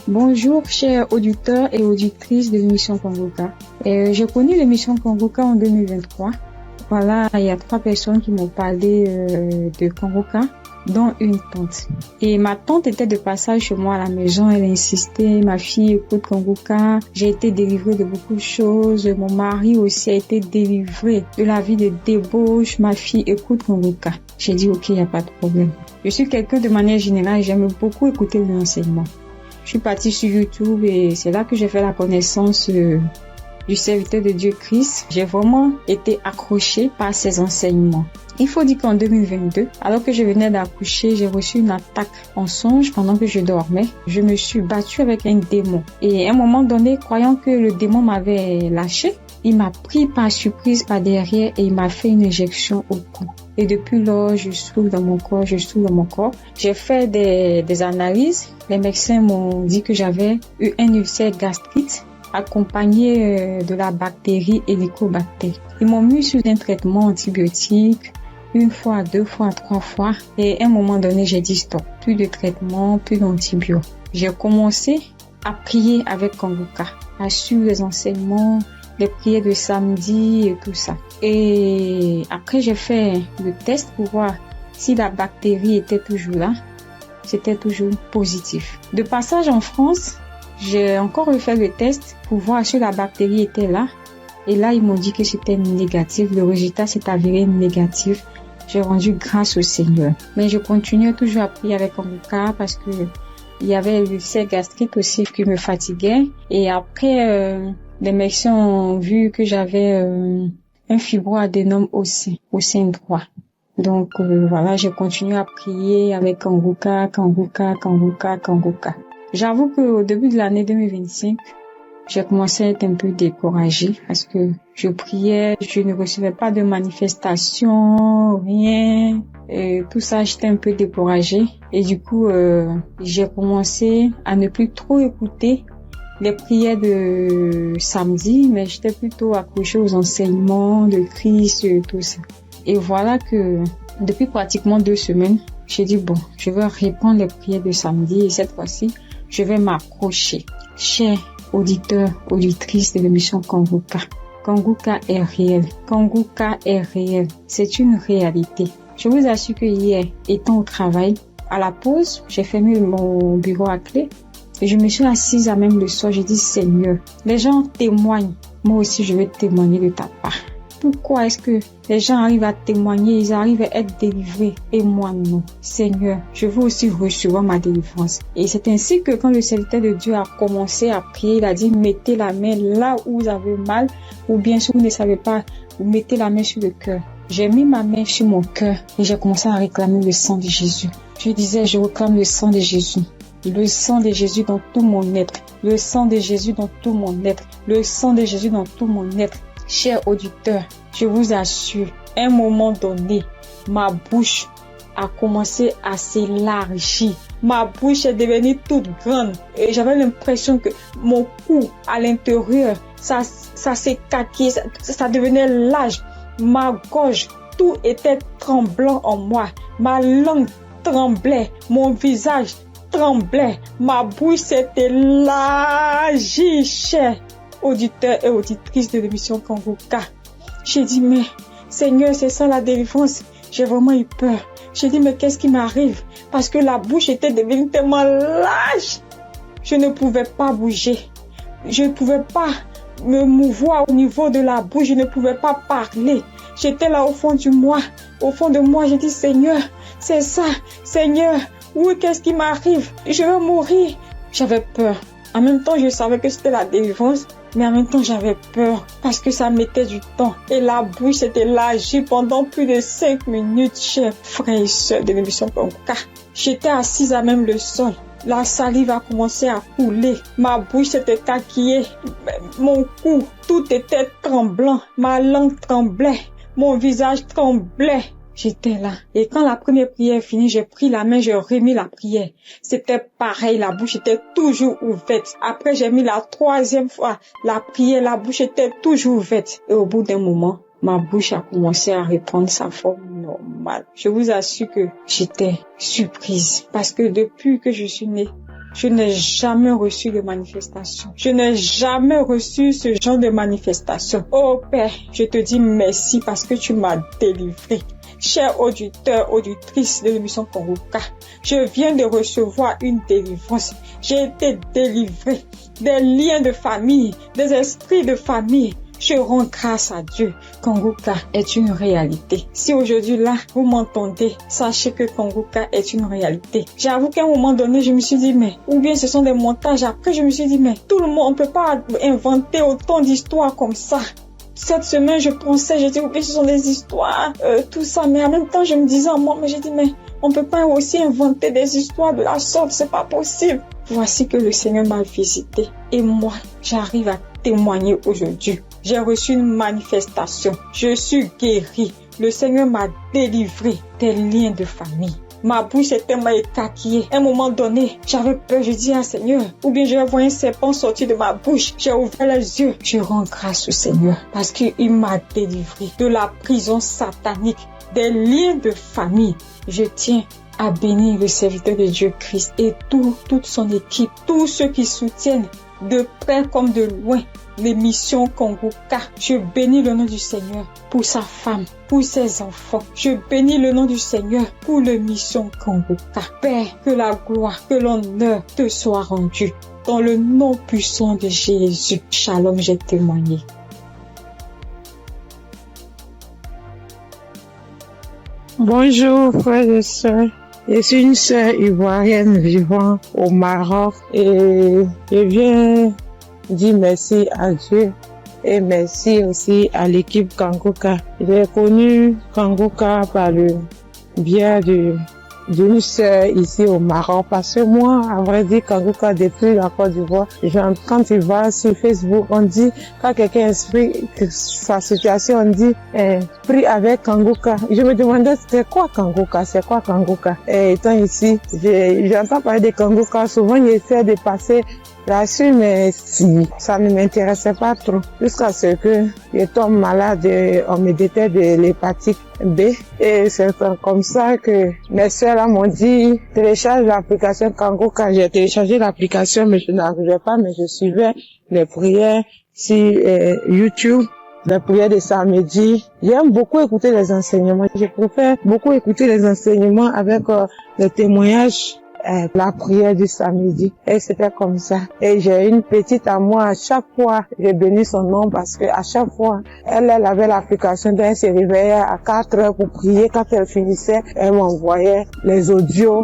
Bonjour, chers auditeurs et auditrices de l'émission Kanguka. J'ai connu l'émission Kanguka en 2023. Voilà, il y a 3 personnes qui m'ont parlé de Kanguka, dont une tante. Et ma tante était de passage chez moi à la maison. Elle a insisté, ma fille écoute Kanguka. J'ai été délivrée de beaucoup de choses. Mon mari aussi a été délivré de la vie de débauche. Ma fille écoute Kanguka. J'ai dit ok, il n'y a pas de problème. Je suis quelqu'un de manière générale, j'aime beaucoup écouter l'enseignement. Je suis partie sur YouTube et c'est là que j'ai fait la connaissance du serviteur de Dieu Christ. J'ai vraiment été accrochée par ses enseignements. Il faut dire qu'en 2022, alors que je venais d'accoucher, j'ai reçu une attaque en songe pendant que je dormais. Je me suis battue avec un démon. Et à un moment donné, croyant que le démon m'avait lâché, il m'a pris par surprise par derrière et il m'a fait une injection au cou. Et depuis lors, je souffre dans mon corps, J'ai fait des analyses. Les médecins m'ont dit que j'avais eu un ulcère gastrique accompagné de la bactérie Helicobacter. Ils m'ont mis sous un traitement antibiotique 1 fois, 2 fois, 3 fois. Et à un moment donné, j'ai dit stop. Plus de traitement, plus d'antibiotiques. J'ai commencé à prier avec Kanguka, à suivre les enseignements, les prières de samedi et tout ça. Et après, j'ai fait le test pour voir si la bactérie était toujours là. C'était toujours positif. De passage en France, j'ai encore refait le test pour voir si la bactérie était là. Et là, ils m'ont dit que c'était négatif. Le résultat s'est avéré négatif. J'ai rendu grâce au Seigneur. Mais je continuais toujours à prier avec Kanguka parce que il y avait l'ulcère gastrique aussi qui me fatiguait. Et après, les médecins ont vu que j'avais un fibroadénome au sein droit. Donc voilà, j'ai continué à prier avec Kanguka. J'avoue qu'au début de l'année 2025, j'ai commencé à être un peu découragée parce que je priais, je ne recevais pas de manifestation, rien. Et tout ça, j'étais un peu découragée. Et du coup, j'ai commencé à ne plus trop écouter les prières de samedi, mais j'étais plutôt accrochée aux enseignements de Christ et tout ça. Et voilà que depuis pratiquement 2 semaines, j'ai dit bon, je vais reprendre les prières de samedi et cette fois-ci, je vais m'accrocher. Chers auditeurs, auditrices de l'émission Kanguka, Kanguka est réel. Kanguka est réel. C'est une réalité. Je vous assure que hier, étant au travail, à la pause, j'ai fermé mon bureau à clé et je me suis assise à même le soir. J'ai dit Seigneur, les gens témoignent. Moi aussi, je vais témoigner de ta part. Pourquoi est-ce que les gens arrivent à témoigner, ils arrivent à être délivrés et moi non? Seigneur, je veux aussi recevoir ma délivrance. Et c'est ainsi que quand le serviteur de Dieu a commencé à prier, il a dit mettez la main là où vous avez mal, ou bien si vous ne savez pas, vous mettez la main sur le cœur. J'ai mis ma main sur mon cœur et j'ai commencé à réclamer le sang de Jésus. Je disais, je réclame le sang de Jésus. Le sang de Jésus dans tout mon être. Le sang de Jésus dans tout mon être. Le sang de Jésus dans tout mon être. Chers auditeurs, je vous assure, à un moment donné, ma bouche a commencé à s'élargir. Ma bouche est devenue toute grande et j'avais l'impression que mon cou à l'intérieur, ça s'écarquillait, ça devenait large. Ma gorge, tout était tremblant en moi. Ma langue tremblait, mon visage tremblait, ma bouche s'est élargie, chers auditeurs et auditrices de l'émission Kanguka. J'ai dit, mais Seigneur, c'est ça la délivrance. J'ai vraiment eu peur. J'ai dit, mais qu'est-ce qui m'arrive? Parce que la bouche était devenue tellement lâche. Je ne pouvais pas bouger. Je ne pouvais pas me mouvoir au niveau de la bouche. Je ne pouvais pas parler. J'étais là au fond de moi. Au fond de moi, j'ai dit, Seigneur, c'est ça. Seigneur, oui, qu'est-ce qui m'arrive? Je vais mourir. J'avais peur. En même temps, je savais que c'était la délivrance. Mais en même temps, j'avais peur parce que ça mettait du temps. Et la bouche s'était lâchée pendant plus de 5 minutes, chers frères et sœurs de l'émission Congoka. J'étais assise à même le sol. La salive a commencé à couler. Ma bouche s'était taquillée. Mon cou, tout était tremblant. Ma langue tremblait. Mon visage tremblait. J'étais là. Et quand la première prière est finie, j'ai pris la main, j'ai remis la prière. C'était pareil, la bouche était toujours ouverte. Après, j'ai mis la 3e fois la prière, la bouche était toujours ouverte. Et au bout d'un moment, ma bouche a commencé à reprendre sa forme normale. Je vous assure que j'étais surprise. Parce que depuis que je suis née, je n'ai jamais reçu de manifestation. Je n'ai jamais reçu ce genre de manifestation. Oh Père, je te dis merci parce que tu m'as délivré. Chers auditeurs, auditrices de l'émission Congoka, je viens de recevoir une délivrance. J'ai été délivrée des liens de famille, des esprits de famille. Je rends grâce à Dieu. Congoka est une réalité. Si aujourd'hui là, vous m'entendez, sachez que Congoka est une réalité. J'avoue qu'à un moment donné, je me suis dit, mais, ou bien ce sont des montages. Après, je me suis dit, mais, tout le monde, on peut pas inventer autant d'histoires comme ça. Cette semaine, je pensais, j'ai dit, oui, ce sont des histoires, tout ça. Mais en même temps, je me disais en moi, mais j'ai dit, mais on peut pas aussi inventer des histoires de la sorte, c'est pas possible. Voici que le Seigneur m'a visité. Et moi, j'arrive à témoigner aujourd'hui. J'ai reçu une manifestation. Je suis guérie. Le Seigneur m'a délivré des liens de famille. Ma bouche était tellement écarquillée. À un moment donné, j'avais peur. Je dis à Seigneur, ou bien je vais voir un serpent sortir de ma bouche. J'ai ouvert les yeux. Je rends grâce au Seigneur parce qu'il m'a délivré de la prison satanique, des liens de famille. Je tiens à bénir le serviteur de Dieu Christ et toute son équipe, tous ceux qui soutiennent de près comme de loin l'émission Congoka. Je bénis le nom du Seigneur pour sa femme, pour ses enfants. Je bénis le nom du Seigneur pour l'émission Congoka. Père, que la gloire, que l'honneur te soit rendu. Dans le nom puissant de Jésus. Shalom, j'ai témoigné. Bonjour, frères et sœurs. Je suis une sœur ivoirienne vivant au Maroc et je viens dire merci à Dieu et merci aussi à l'équipe Congoka. J'ai connu Congoka par le biais d'une sœur ici au Maroc parce que moi, à vrai dire, Congoka depuis la Côte d'Ivoire, quand tu vas sur Facebook, on dit, quand quelqu'un explique sa situation, on dit, prie avec Congoka. Je me demandais, c'est quoi Congoka? Et étant ici, j'entends parler de Congoka, souvent j'essaie de passer là-dessus, mais si, ça ne m'intéressait pas trop. Jusqu'à ce que je tombe malade, on me détecte de l'hépatite B. Et c'est comme ça que mes soeurs là m'ont dit, télécharge l'application Congoka. J'ai téléchargé l'application, mais je n'arrivais pas, mais je suivais les prières sur YouTube. Les prières de samedi. J'aime beaucoup écouter les enseignements. Je préfère beaucoup écouter les enseignements avec les témoignages. La prière du samedi. Et c'était comme ça. Et j'ai une petite à moi, à chaque fois, je bénis son nom parce que à chaque fois, elle avait l'application, donc elle se réveillait à 4 heures pour prier. Quand elle finissait, elle m'envoyait les audios,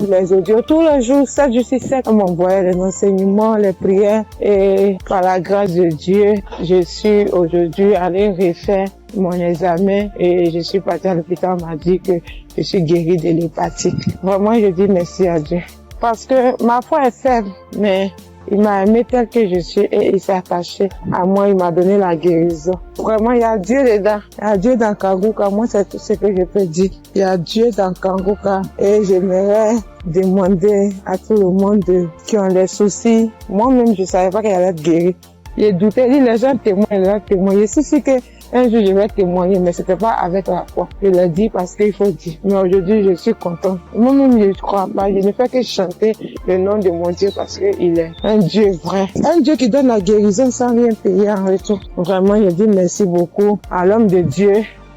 tous les jours, 7 jours sur 7, elle m'envoyait les enseignements, les prières. Et par la grâce de Dieu, je suis aujourd'hui allée refaire mon examen et je suis partie à l'hôpital, on m'a dit que je suis guérie de l'hépatite. Vraiment, je dis merci à Dieu. Parce que ma foi est faible, mais il m'a aimé tel que je suis et il s'est attaché à moi, il m'a donné la guérison. Vraiment, il y a Dieu dedans. Il y a Dieu dans Congoka. Moi, c'est tout ce que je peux dire. Il y a Dieu dans Congoka et j'aimerais demander à tout le monde qui ont des soucis. Moi-même, je savais pas qu'elle allait être guérie. J'ai douté, les gens témoignent. Je suis sûre que un jour, je vais témoigner, mais c'était pas avec la foi. Je l'ai dit parce qu'il faut dire. Mais aujourd'hui, je suis contente. Moi-même, je ne crois pas. Je ne fais que chanter le nom de mon Dieu parce qu'il est un Dieu vrai. Un Dieu qui donne la guérison sans rien payer en retour. Vraiment, je dis merci beaucoup à l'homme de Dieu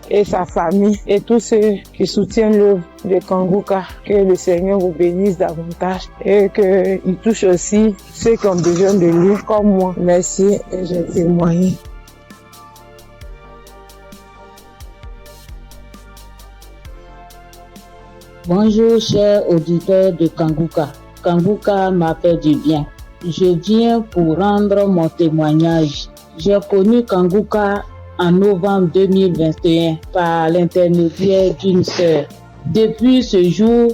et sa famille et tous ceux qui soutiennent l'œuvre de Kanguka. Que le Seigneur vous bénisse davantage et qu'il touche aussi ceux qui ont besoin de lui comme moi. Merci et j'ai témoigné. Bonjour chers auditeurs de Kanguka. Kanguka m'a fait du bien. Je viens pour rendre mon témoignage. J'ai connu Kanguka en novembre 2021 par l'intermédiaire d'une sœur. Depuis ce jour,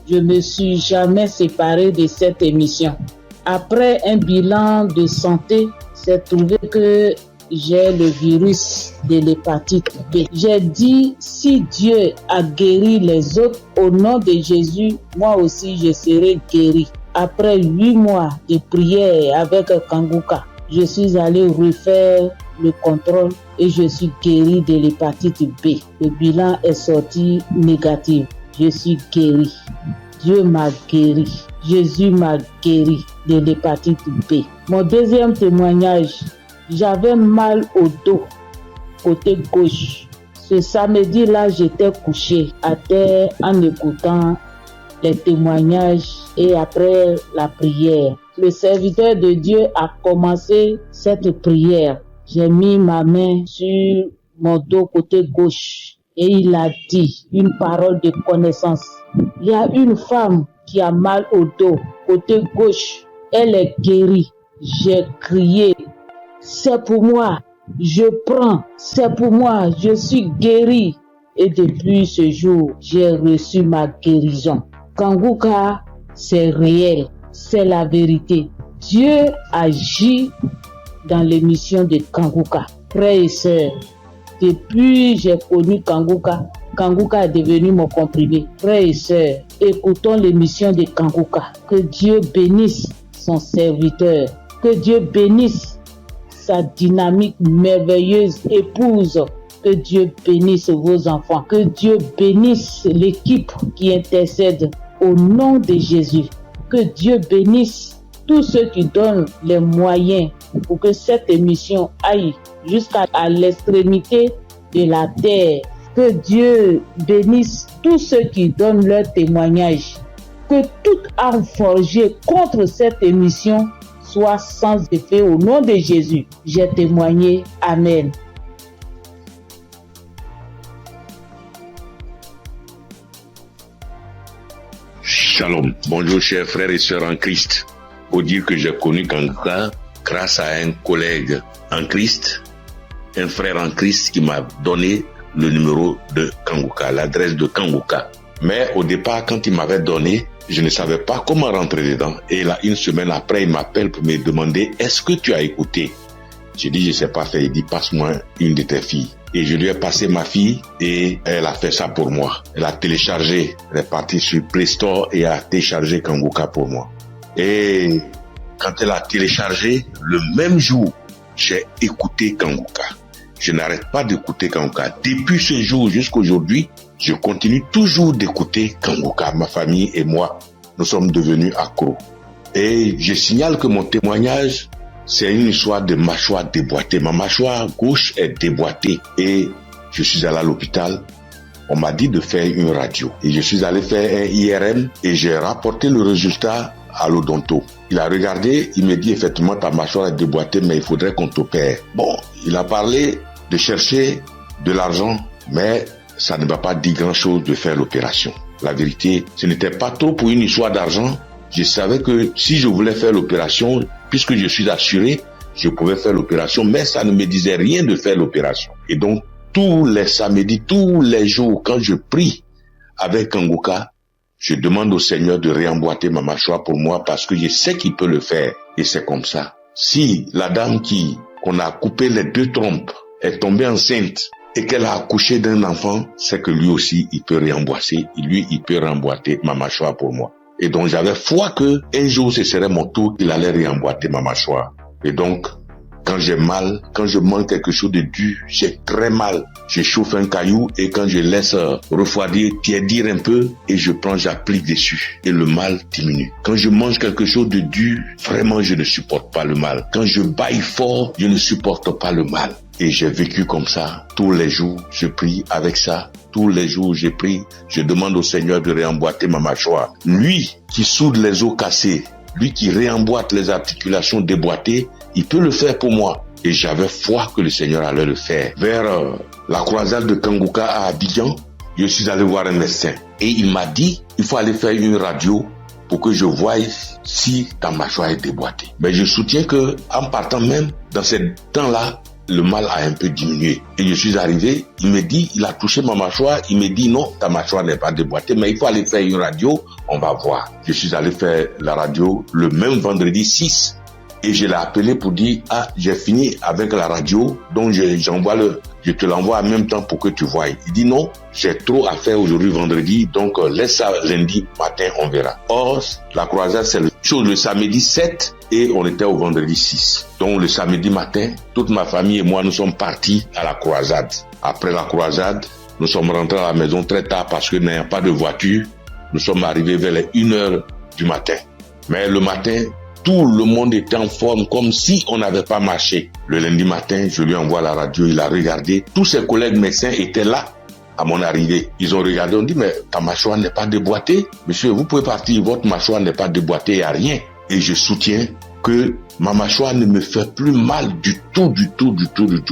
je ne me suis jamais séparé de cette émission. Après un bilan de santé, c'est trouvé que j'ai le virus de l'hépatite B. J'ai dit, si Dieu a guéri les autres, au nom de Jésus, moi aussi je serai guéri. Après 8 mois de prière avec Kanguka, je suis allé refaire le contrôle et je suis guéri de l'hépatite B. Le bilan est sorti négatif. Je suis guéri. Dieu m'a guéri. Jésus m'a guéri de l'hépatite B. Mon deuxième témoignage, j'avais mal au dos, côté gauche. Ce samedi-là, j'étais couché à terre en écoutant les témoignages et après la prière. Le serviteur de Dieu a commencé cette prière. J'ai mis ma main sur mon dos côté gauche et il a dit une parole de connaissance. Il y a une femme qui a mal au dos côté gauche. Elle est guérie. J'ai crié. C'est pour moi, je prends, c'est pour moi, je suis guéri. Et depuis ce jour, j'ai reçu ma guérison. Kanguka, c'est réel, c'est la vérité. Dieu agit dans l'émission de Kanguka. Frères et sœurs, depuis j'ai connu Kanguka, Kanguka est devenu mon comprimé. Frères et sœurs, écoutons l'émission de Kanguka. Que Dieu bénisse son serviteur, que Dieu bénisse sa dynamique merveilleuse épouse. Que Dieu bénisse vos enfants. Que Dieu bénisse l'équipe qui intercède au nom de Jésus. Que Dieu bénisse tous ceux qui donnent les moyens pour que cette émission aille jusqu'à l'extrémité de la terre. Que Dieu bénisse tous ceux qui donnent leur témoignage. Que toute arme forgée contre cette émission soit sans effet au nom de Jésus. J'ai témoigné. Amen. Shalom. Bonjour chers frères et sœurs en Christ. Faut dire que j'ai connu Kanguka grâce à un collègue en Christ, un frère en Christ qui m'a donné le numéro de Kanguka, l'adresse de Kanguka. Mais au départ, quand il m'avait donné, je ne savais pas comment rentrer dedans. Et là, une semaine après, il m'appelle pour me demander, est-ce que tu as écouté? J'ai dit, je ne sais pas faire. Il dit, passe-moi une de tes filles. Et je lui ai passé ma fille et elle a fait ça pour moi. Elle a téléchargé, elle est partie sur Play Store et a téléchargé Kanguka pour moi. Et quand elle a téléchargé, le même jour, j'ai écouté Kanguka. Je n'arrête pas d'écouter Kanguka. Depuis ce jour jusqu'à aujourd'hui, je continue toujours d'écouter Kanguka. Ma famille et moi, nous sommes devenus accros. Et je signale que mon témoignage, c'est une histoire de mâchoire déboîtée. Ma mâchoire gauche est déboîtée et je suis allé à l'hôpital. On m'a dit de faire une radio. Et je suis allé faire un IRM et j'ai rapporté le résultat à l'odonto. Il a regardé, il me dit effectivement ta mâchoire est déboîtée mais il faudrait qu'on t'opère. Bon, il a parlé de chercher de l'argent mais ça ne m'a pas dit grand chose de faire l'opération. La vérité, ce n'était pas trop pour une histoire d'argent. Je savais que si je voulais faire l'opération, puisque je suis assuré, je pouvais faire l'opération, mais ça ne me disait rien de faire l'opération. Et donc, tous les samedis, tous les jours, quand je prie avec Kanguka, je demande au Seigneur de réemboîter ma mâchoire pour moi parce que je sais qu'il peut le faire. Et c'est comme ça. Si la dame qu'on a coupé les 2 trompes est tombée enceinte et qu'elle a accouché d'un enfant, c'est que lui aussi, il peut réemboîter. Lui, il peut réemboîter ma mâchoire pour moi. Et donc, j'avais foi que un jour, ce serait mon tour qu'il allait réemboîter ma mâchoire. Et donc, quand j'ai mal, quand je mange quelque chose de dur, j'ai très mal. Je chauffe un caillou et quand je laisse refroidir, tiédir un peu et j'applique dessus. Et le mal diminue. Quand je mange quelque chose de dur, vraiment, je ne supporte pas le mal. Quand je baille fort, je ne supporte pas le mal. Et j'ai vécu comme ça. Tous les jours, je prie avec ça. Tous les jours, je prie. Je demande au Seigneur de réemboîter ma mâchoire. Lui qui soude les os cassés, lui qui réemboîte les articulations déboîtées, il peut le faire pour moi. Et j'avais foi que le Seigneur allait le faire. Vers la croisade de Kangouka à Abidjan, je suis allé voir un médecin. Et il m'a dit, il faut aller faire une radio pour que je voie si ta mâchoire est déboîtée. Mais je soutiens que, en partant même, dans ce temps-là, le mal a un peu diminué. Et je suis arrivé, il me dit, il a touché ma mâchoire, il me dit non, ta mâchoire n'est pas déboîtée, mais il faut aller faire une radio, on va voir. Je suis allé faire la radio le même vendredi 6. Et je l'ai appelé pour dire, j'ai fini avec la radio, donc je te l'envoie en même temps pour que tu voies. Il dit non, j'ai trop à faire aujourd'hui vendredi, donc laisse ça lundi matin, on verra. Or, la croisade, c'est le samedi 7 et on était au vendredi 6. Donc le samedi matin, toute ma famille et moi, nous sommes partis à la croisade. Après la croisade, nous sommes rentrés à la maison très tard parce que n'ayant pas de voiture, nous sommes arrivés vers les 1h du matin. Mais le matin, tout le monde était en forme comme si on n'avait pas marché. Le lundi matin, je lui envoie la radio, il a regardé. Tous ses collègues médecins étaient là à mon arrivée. Ils ont regardé, on dit, mais ta mâchoire n'est pas déboîtée. Monsieur, vous pouvez partir, votre mâchoire n'est pas déboîtée, il n'y a rien. Et je soutiens que ma mâchoire ne me fait plus mal du tout.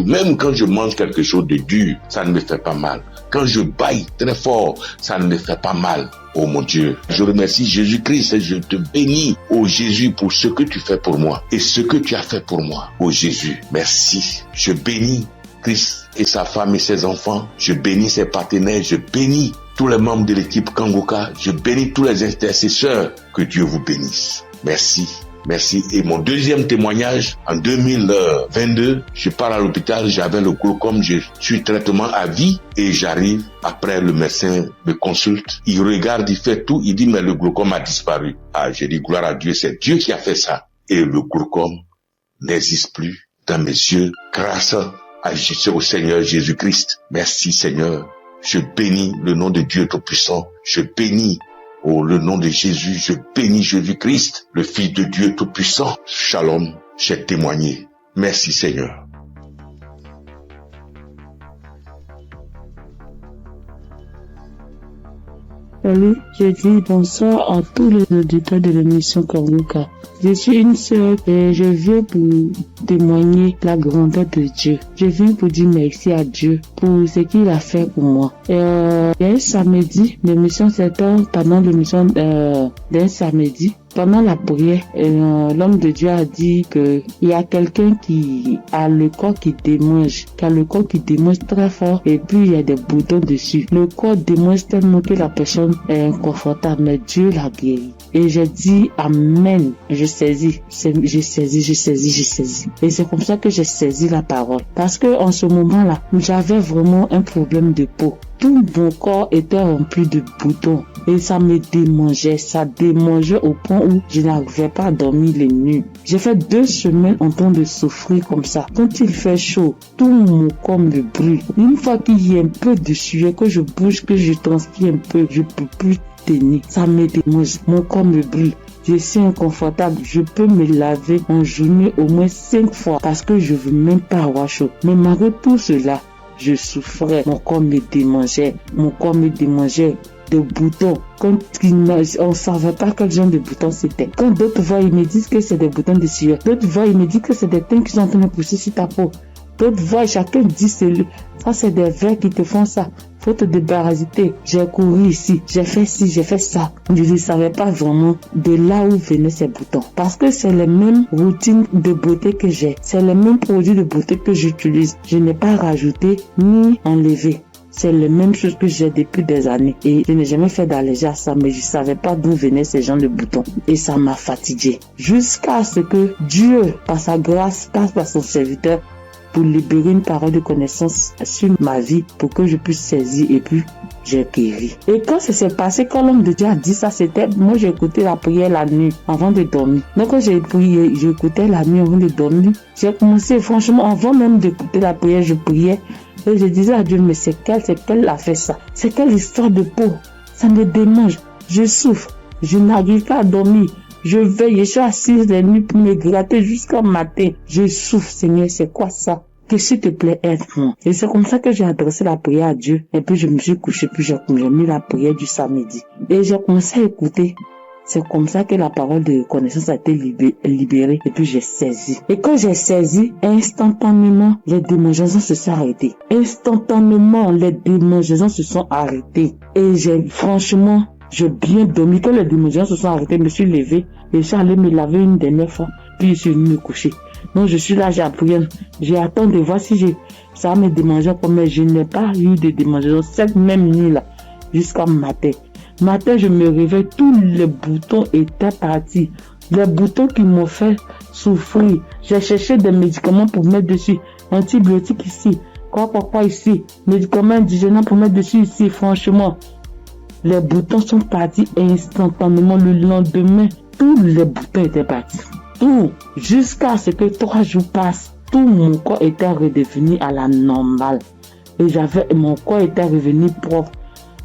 Même quand je mange quelque chose de dur, ça ne me fait pas mal. Quand je bâille très fort, ça ne me fait pas mal. Oh mon Dieu, je remercie Jésus-Christ et je te bénis, oh Jésus, pour ce que tu fais pour moi et ce que tu as fait pour moi. Oh Jésus, merci. Je bénis Christ et sa femme et ses enfants. Je bénis ses partenaires. Je bénis tous les membres de l'équipe Kangouka. Je bénis tous les intercesseurs. Que Dieu vous bénisse. Merci. Merci. Et mon deuxième témoignage, en 2022, je pars à l'hôpital, j'avais le glaucome, je suis traitement à vie et j'arrive, après le médecin me consulte, il regarde, il fait tout, il dit mais le glaucome a disparu. J'ai dit gloire à Dieu, c'est Dieu qui a fait ça. Et le glaucome n'existe plus dans mes yeux grâce au Seigneur Jésus-Christ. Merci Seigneur. Je bénis le nom de Dieu Tout-Puissant. Je bénis le nom de Jésus, je bénis Jésus-Christ, le Fils de Dieu Tout-Puissant. Shalom, j'ai témoigné. Merci Seigneur. Salut, je dis bonsoir à tous les auditeurs de l'émission Kangouka. Je suis une sœur et je viens pour témoigner la grandeur de Dieu. Je viens pour dire merci à Dieu pour ce qu'il a fait pour moi. Il y a un samedi, l'émission c'était pendant l'émission d'un samedi. Pendant la prière, l'homme de Dieu a dit que il y a quelqu'un qui a le corps qui démange, très fort et puis il y a des boutons dessus. Le corps démange tellement que la personne est inconfortable, mais Dieu l'a guéri. Et j'ai dit amen. Je saisis. Et c'est comme ça que j'ai saisi la parole. Parce que en ce moment-là, j'avais vraiment un problème de peau. Tout mon corps était rempli de boutons et ça me démangeait, au point où je n'arrivais pas à dormir les nuits. J'ai fait 2 semaines en train de souffrir comme ça. Quand il fait chaud, tout mon corps me brûle. Une fois qu'il y a un peu de sueur, que je bouge, que je transpire un peu, je peux plus tenir. Ça me démange, mon corps me brûle. Je suis inconfortable, je peux me laver en journée au moins 5 fois parce que je veux même pas avoir chaud. Mais malgré tout cela, je souffrais, mon corps me démangeait de boutons. Quand on savait pas quel genre de boutons c'était. Quand d'autres voient, ils me disent que c'est des boutons de sueur. D'autres voient, ils me disent que c'est des teintes qui sont en train de pousser sur ta peau. D'autres voient, chacun dit ça c'est des vers qui te font ça. Faut te débarrasser. J'ai couru ici, j'ai fait ci, j'ai fait ça. Je ne savais pas vraiment de là où venaient ces boutons. Parce que c'est les mêmes routines de beauté que j'ai. C'est les mêmes produits de beauté que j'utilise. Je n'ai pas rajouté ni enlevé. C'est les mêmes choses que j'ai depuis des années. Et je n'ai jamais fait d'allergie à ça, mais je savais pas d'où venaient ces gens de boutons. Et ça m'a fatigué. Jusqu'à ce que Dieu, par sa grâce, passe par son serviteur, pour libérer une parole de connaissance sur ma vie pour que je puisse saisir et puis j'ai guéri. Et quand ça s'est passé, quand l'homme de Dieu a dit ça, c'était, moi j'ai écouté la prière la nuit avant de dormir. Donc quand j'ai prié, j'écoutais la nuit avant de dormir. J'ai commencé, franchement, avant même d'écouter la prière, je priais et je disais à Dieu, mais c'est quelle a fait ça? C'est quelle histoire de peau? Ça me démange, je souffre, je n'arrive pas à dormir. Je veille, je suis assise les nuits pour me gratter jusqu'au matin. Je souffre, Seigneur, c'est quoi ça? que s'il te plaît, aide-moi. Et c'est comme ça que j'ai adressé la prière à Dieu. Et puis je me suis couché, puis j'ai mis la prière du samedi. Et j'ai commencé à écouter. C'est comme ça que la parole de connaissance a été libérée et puis j'ai saisi. Et quand j'ai saisi, instantanément, les démangeaisons se sont arrêtées. Instantanément, les démangeaisons se sont arrêtées. Et franchement, j'ai bien dormi. Quand les démangeaisons se sont arrêtées, je me suis levé et je suis allé me laver une dernière fois. Puis je suis venu me coucher. Donc je suis là, j'ai appris. J'ai attendu de voir si ça me démangeait comme, mais je n'ai pas eu de démangeaisons cette même nuit-là jusqu'à matin. Matin, je me réveille, tous les boutons étaient partis. Les boutons qui m'ont fait souffrir. J'ai cherché des médicaments pour mettre dessus. Antibiotiques ici. Quoi ici. Médicaments indigènes pour mettre dessus ici. Franchement, les boutons sont partis instantanément. Le lendemain, tous les boutons étaient partis. Tout. Jusqu'à ce que 3 jours passent, tout mon corps était redevenu à la normale. Et mon corps était revenu propre.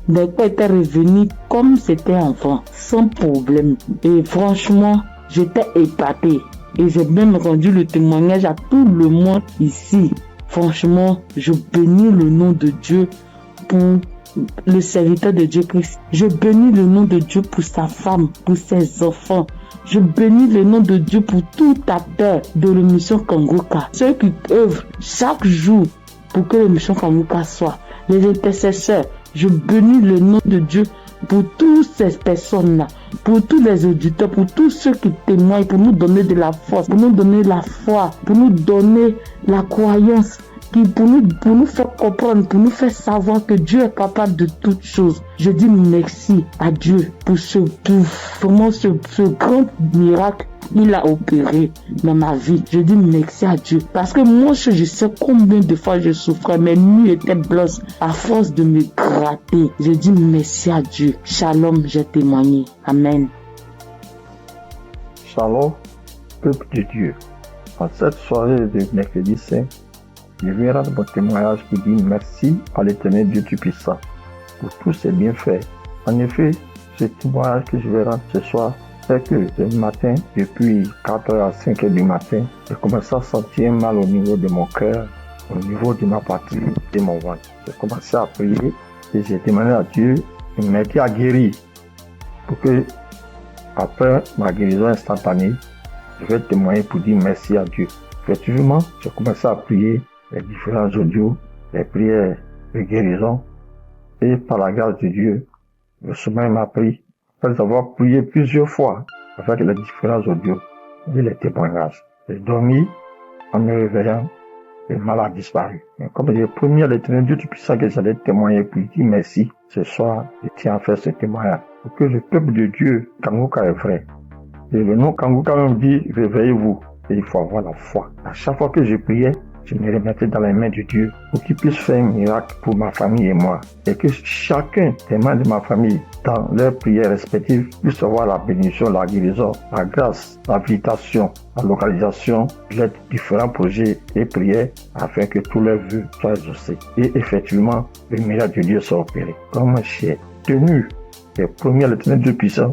Mon corps était revenu comme c'était enfant, sans problème. Et franchement, j'étais épatée. Et j'ai même rendu le témoignage à tout le monde ici. Franchement, je bénis le nom de Dieu pour le serviteur de Dieu Christ. Je bénis le nom de Dieu pour sa femme, pour ses enfants. Je bénis le nom de Dieu pour tout acteur de l'émission Kangoka. Ceux qui œuvrent chaque jour pour que l'émission Kangoka soit. Les intercesseurs. Je bénis le nom de Dieu pour toutes ces personnes-là, pour tous les auditeurs, pour tous ceux qui témoignent, pour nous donner de la force, pour nous donner la foi, pour nous donner la croyance, pour nous faire comprendre, pour nous faire savoir que Dieu est capable de toutes choses. Je dis merci à Dieu pour ce grand miracle qu'il a opéré dans ma vie. Je dis merci à Dieu. Parce que moi, je sais combien de fois je souffrais. Mes nuits étaient blanches à force de me gratter. Je dis merci à Dieu. Shalom, j'ai témoigné. Amen. Shalom, peuple de Dieu. En cette soirée de mercredi saint, je viens rendre mon témoignage pour dire merci à l'Éternel Dieu Tout-Puissant pour tous ses bienfaits. En effet, ce témoignage que je vais rendre ce soir, c'est que ce matin, depuis 4h à 5h du matin, j'ai commencé à sentir mal au niveau de mon cœur, au niveau de ma partie, de mon ventre. J'ai commencé à prier et j'ai demandé à Dieu de m'aider à guérir pour que, après ma guérison instantanée, je vais témoigner pour dire merci à Dieu. Effectivement, j'ai commencé à prier les différents audios, les prières de guérison, et par la grâce de Dieu, le sommeil m'a pris, après avoir prié plusieurs fois avec les différents audios et les témoignages. J'ai dormi en me réveillant, le mal a disparu. Mais comme j'ai promis à l'Éternel Dieu Tout-Puissant que j'allais témoigner pour dire merci, ce soir, je tiens à faire ce témoignage pour que le peuple de Dieu, Kangoka est vrai. Et le nom Kangoka même dit, réveillez-vous. Et il faut avoir la foi. À chaque fois que je priais, je me remettais dans les mains de Dieu pour qu'il puisse faire un miracle pour ma famille et moi. Et que chacun des membres de ma famille, dans leurs prières respectives, puisse avoir la bénédiction, la guérison, la grâce, la visitation, la localisation, les différents projets et prières afin que tous leurs vœux soient exaucés. Et effectivement, le miracle de Dieu soit opéré. Comme j'ai tenu les premiers à l'Éternel Dieu puissant,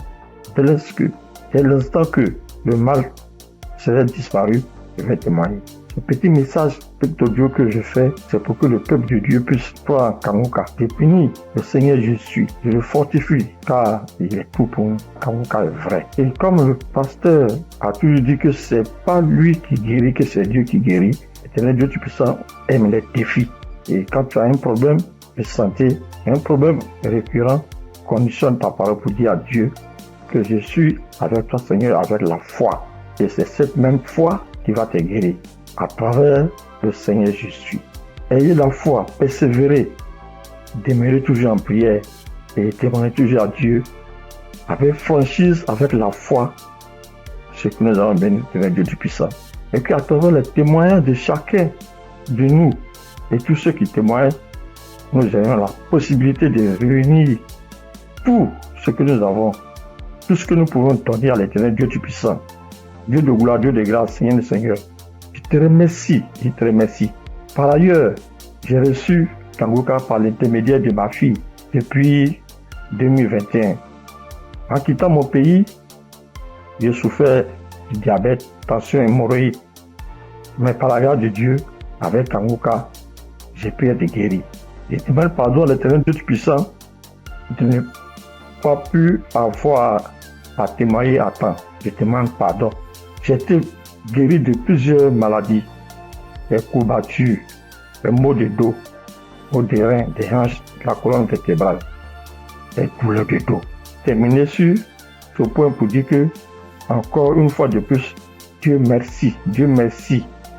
dès l'instant que le mal serait disparu, je vais témoigner. Ce petit message, petit audio que je fais, c'est pour que le peuple de Dieu puisse croire en Kangoka. Je bénis le Seigneur Jésus, je le fortifie, car il est tout pour nous. Kangoka est vrai. Et comme le pasteur a toujours dit que c'est pas lui qui guérit, que c'est Dieu qui guérit, l'Éternel Dieu Tout-Puissant aime les défis. Et quand tu as un problème de santé, un problème récurrent, conditionne ta parole pour dire à Dieu que je suis avec toi, Seigneur, avec la foi. Et c'est cette même foi qui va te guérir à travers le Seigneur Jésus. Ayez la foi, persévérez, demeurez toujours en prière et témoignez toujours à Dieu avec franchise, avec la foi, ce que nous avons béni de Dieu Tout-Puissant. Et qu'à travers les témoignages de chacun de nous et tous ceux qui témoignent, nous ayons la possibilité de réunir tout ce que nous avons, tout ce que nous pouvons donner à l'Éternel Dieu Tout-Puissant. Dieu de gloire, Dieu de grâce, Seigneur le Seigneur. Je te remercie. Par ailleurs, j'ai reçu Kangoka par l'intermédiaire de ma fille depuis 2021. En quittant mon pays, j'ai souffert du diabète, tension, hémorroïde. Mais par la grâce de Dieu, avec Kanguka, j'ai pu être guéri. Je demande pardon à l'Éternel Tout-Puissant de ne pas pu avoir à témoigner à temps. Je demande pardon. J'ai été guéri de plusieurs maladies, des courbatures, des maux de dos, maux des reins, des hanches, de la colonne vertébrale, des douleurs de dos. Terminé sur ce point pour dire que, encore une fois de plus, Dieu merci,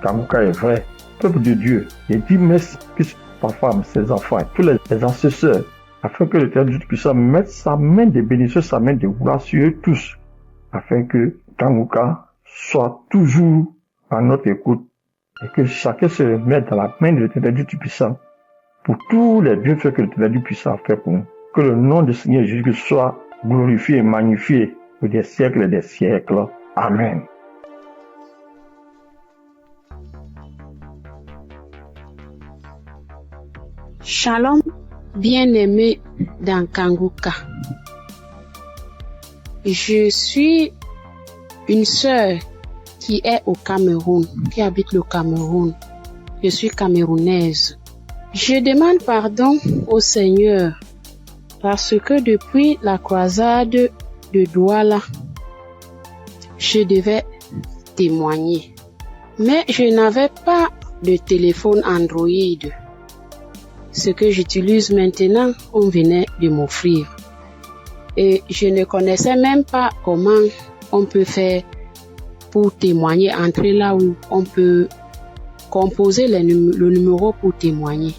Kanguka est vrai. Peuple de Dieu, je dis merci que ma femme, ses enfants, tous les ancêtres, afin que l'Éternel Tout-Puissant mette sa main de bénédiction, sa main de gloire sur eux tous, afin que Kanguka soit toujours à notre écoute et que chacun se remette dans la main de l'Éternel Tout-Puissant pour tous les bienfaits que l'Éternel Tout-Puissant a fait pour nous. Que le nom du Seigneur Jésus soit glorifié et magnifié pour des siècles et des siècles. Amen. Shalom, bien-aimé dans Kanguka. Je suis une sœur qui est au Cameroun, qui habite le Cameroun. Je suis camerounaise. Je demande pardon au Seigneur parce que depuis la croisade de Douala, je devais témoigner. Mais je n'avais pas de téléphone Android. Ce que j'utilise maintenant, on venait de m'offrir. Et je ne connaissais même pas comment on peut faire pour témoigner, entrer là où on peut composer le numéro pour témoigner.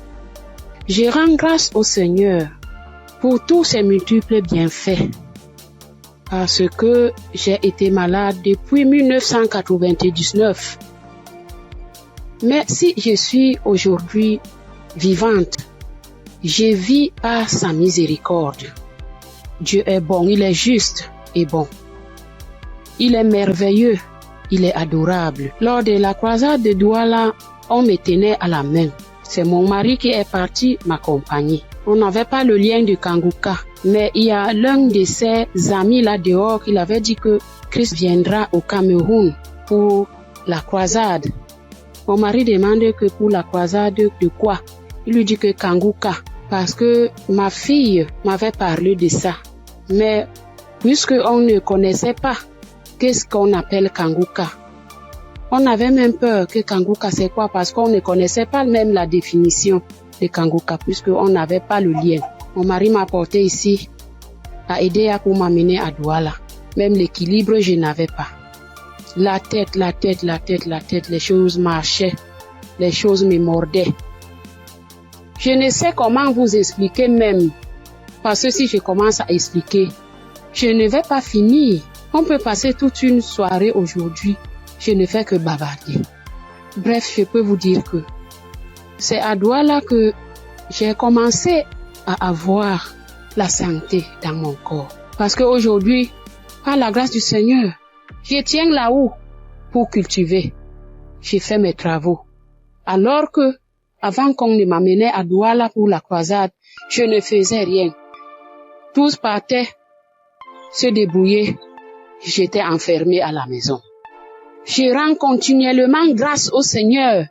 Je rends grâce au Seigneur pour tous ses multiples bienfaits. Parce que j'ai été malade depuis 1999. Mais si je suis aujourd'hui vivante, je vis par sa miséricorde. Dieu est bon, il est juste et bon. Il est merveilleux, il est adorable. Lors de la croisade de Douala, on me tenait à la main. C'est mon mari qui est parti m'accompagner. On n'avait pas le lien de Kanguka, mais il y a l'un de ses amis là dehors qui avait dit que Christ viendra au Cameroun pour la croisade. Mon mari demande que pour la croisade de quoi? Il lui dit que Kanguka, parce que ma fille m'avait parlé de ça. Mais puisque on ne connaissait pas qu'est-ce qu'on appelle Kanguka, on avait même peur que Kanguka c'est quoi, parce qu'on ne connaissait pas même la définition de Kanguka, puisqu'on n'avait pas le lien. Mon mari m'a porté ici, a aidé à pour m'amener à Douala. Même l'équilibre, je n'avais pas. La tête, les choses marchaient, les choses me mordaient. Je ne sais comment vous expliquer même, parce que si je commence à expliquer, je ne vais pas finir. On peut passer toute une soirée aujourd'hui, je ne fais que bavarder. Bref, je peux vous dire que c'est à Douala que j'ai commencé à avoir la santé dans mon corps. Parce qu'aujourd'hui, par la grâce du Seigneur, je tiens là-haut pour cultiver. J'ai fait mes travaux. Alors que, avant qu'on ne m'amenait à Douala pour la croisade, je ne faisais rien. Tous partaient se débrouiller. J'étais enfermée à la maison. Je rends continuellement grâce au Seigneur.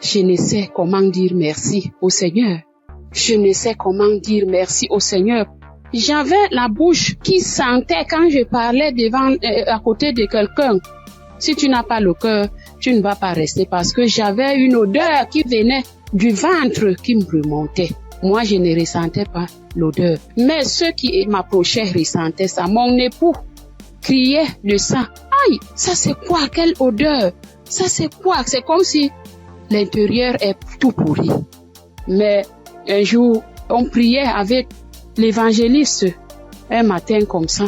Je ne sais comment dire merci au Seigneur. Je ne sais comment dire merci au Seigneur. J'avais la bouche qui sentait quand je parlais à côté de quelqu'un. Si tu n'as pas le cœur, tu ne vas pas rester, parce que j'avais une odeur qui venait du ventre qui me remontait. Moi, je ne ressentais pas l'odeur. Mais ceux qui m'approchaient ressentaient ça. Mon époux criait de ça. Aïe, ça c'est quoi? Quelle odeur? Ça c'est quoi? C'est comme si l'intérieur est tout pourri. Mais un jour, on priait avec l'évangéliste. Un matin comme ça,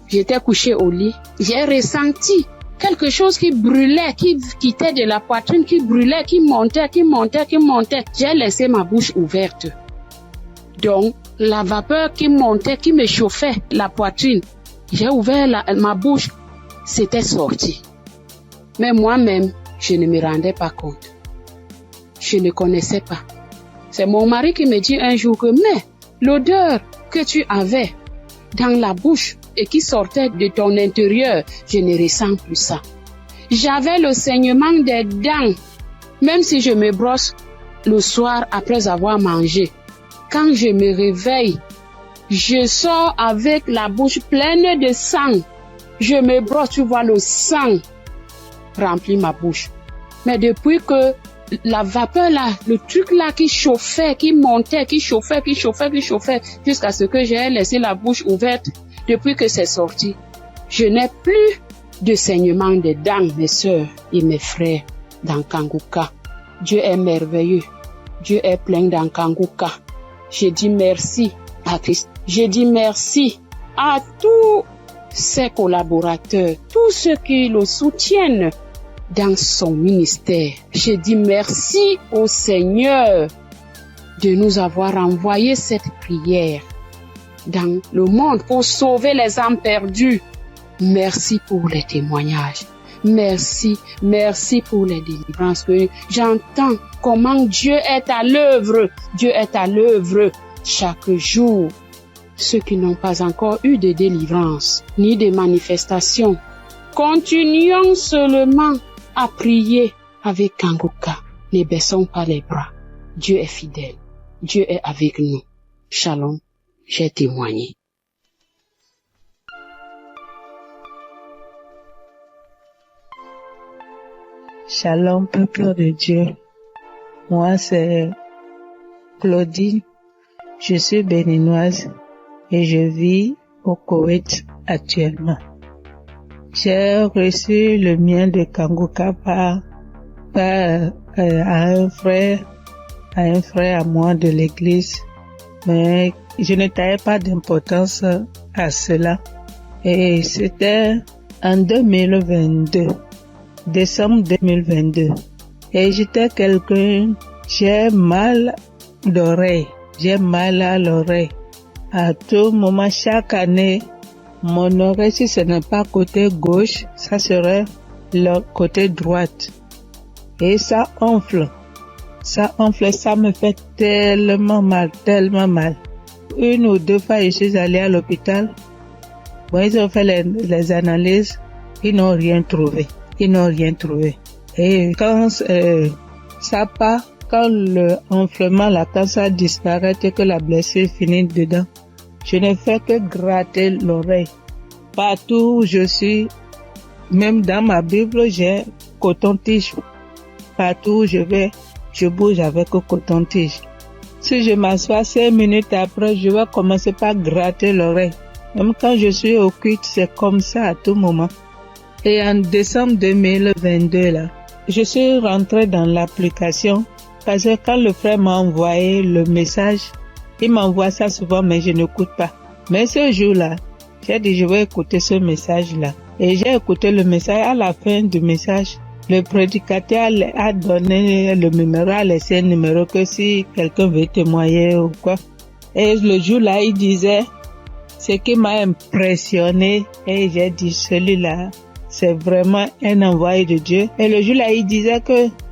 j'étais couchée au lit. J'ai ressenti quelque chose qui brûlait, qui quittait de la poitrine, qui brûlait, qui montait. J'ai laissé ma bouche ouverte. Donc, la vapeur qui montait, qui me chauffait la poitrine, j'ai ouvert ma bouche, c'était sorti. Mais moi-même, je ne me rendais pas compte. Je ne connaissais pas. C'est mon mari qui me dit un jour que, mais l'odeur que tu avais dans la bouche et qui sortait de ton intérieur, je ne ressens plus ça. J'avais le saignement des dents, Même si je me brosse le soir après avoir mangé, quand je me réveille, je sors avec la bouche pleine de sang. Je me brosse, tu vois, le sang remplit ma bouche. Mais depuis que la vapeur là, le truc là qui chauffait, qui montait, qui chauffait, jusqu'à ce que j'ai laissé la bouche ouverte, depuis que c'est sorti, je n'ai plus de saignement de dents, mes soeurs et mes frères dans Kanguka. Dieu est merveilleux. Dieu est plein dans Kanguka. Je dis merci à Christ. Je dis merci à tous ses collaborateurs, tous ceux qui le soutiennent dans son ministère. Je dis merci au Seigneur de nous avoir envoyé cette prière dans le monde pour sauver les âmes perdues. Merci pour les témoignages. Merci pour les délivrances que j'entends comment Dieu est à l'œuvre. Dieu est à l'œuvre chaque jour. Ceux qui n'ont pas encore eu de délivrance ni de manifestation, continuons seulement à prier avec Kanguka. Ne baissons pas les bras. Dieu est fidèle. Dieu est avec nous. Shalom, j'ai témoigné. Shalom, peuple de Dieu. Moi, c'est Claudine. Je suis béninoise et je vis au Koweït actuellement. J'ai reçu le mien de Kanguka par un frère à moi de l'église, mais je ne taillais pas d'importance à cela. Et c'était en 2022. Décembre 2022. Et j'étais quelqu'un, j'ai mal d'oreille, j'ai mal à l'oreille. À tout moment, chaque année, mon oreille, si ce n'est pas côté gauche, ça serait le côté droite. Et ça enfle, ça me fait tellement mal. Une ou deux fois, je suis allée à l'hôpital. Bon, ils ont fait les analyses, ils n'ont rien trouvé. Et quand ça part, quand le enflement, quand ça disparaît et que la blessure finit dedans, je ne fais que gratter l'oreille. Partout où je suis, même dans ma Bible, j'ai coton-tige. Partout où je vais, je bouge avec coton-tige. Si je m'assois 5 minutes après, je vais commencer par gratter l'oreille. Même quand je suis au culte, c'est comme ça à tout moment. Et en décembre 2022, là, je suis rentrée dans l'application parce que quand le frère m'a envoyé le message, il m'envoie ça souvent, mais je n'écoute pas. Mais ce jour-là, j'ai dit, je vais écouter ce message-là. Et j'ai écouté le message. À la fin du message, le prédicateur a donné le numéro, a laissé un numéro que si quelqu'un veut témoigner ou quoi. Et le jour-là, il disait, ce qui m'a impressionné, et j'ai dit, celui-là, c'est vraiment un envoyé de Dieu. Et le jour-là, il disait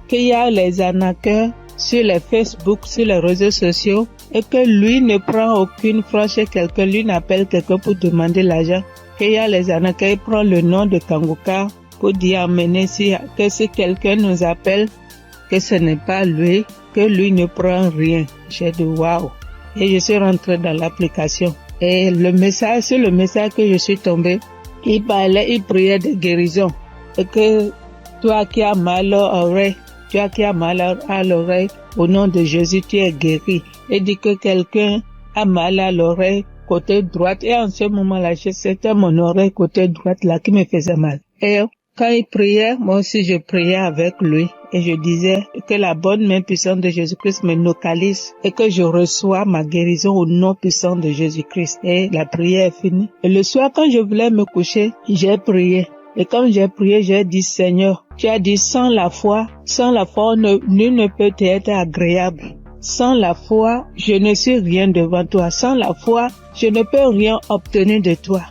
qu'il y a les arnaqueurs sur les Facebook, sur les réseaux sociaux, et que lui ne prend aucune franche chez quelqu'un, lui n'appelle quelqu'un pour demander l'argent. Qu'il y a les arnaqueurs, il prend le nom de Kanguka pour dire amener que si quelqu'un nous appelle, que ce n'est pas lui, que lui ne prend rien. J'ai dit waouh. Et je suis rentrée dans l'application. Et le message, sur le message que je suis tombée, il priait de guérison. Et que toi qui as mal à l'oreille, au nom de Jésus, tu es guéri. Et dit que quelqu'un a mal à l'oreille, côté droite. Et en ce moment-là, c'était mon oreille côté droite là qui me faisait mal. Et quand il priait, moi aussi je priais avec lui. Et je disais que la bonne main puissante de Jésus-Christ me localise et que je reçois ma guérison au nom puissant de Jésus-Christ. Et la prière est finie. Et le soir, quand je voulais me coucher, j'ai prié. Et quand j'ai prié, j'ai dit, Seigneur, tu as dit, sans la foi, nul ne peut être agréable. Sans la foi, je ne suis rien devant toi. Sans la foi, je ne peux rien obtenir de toi.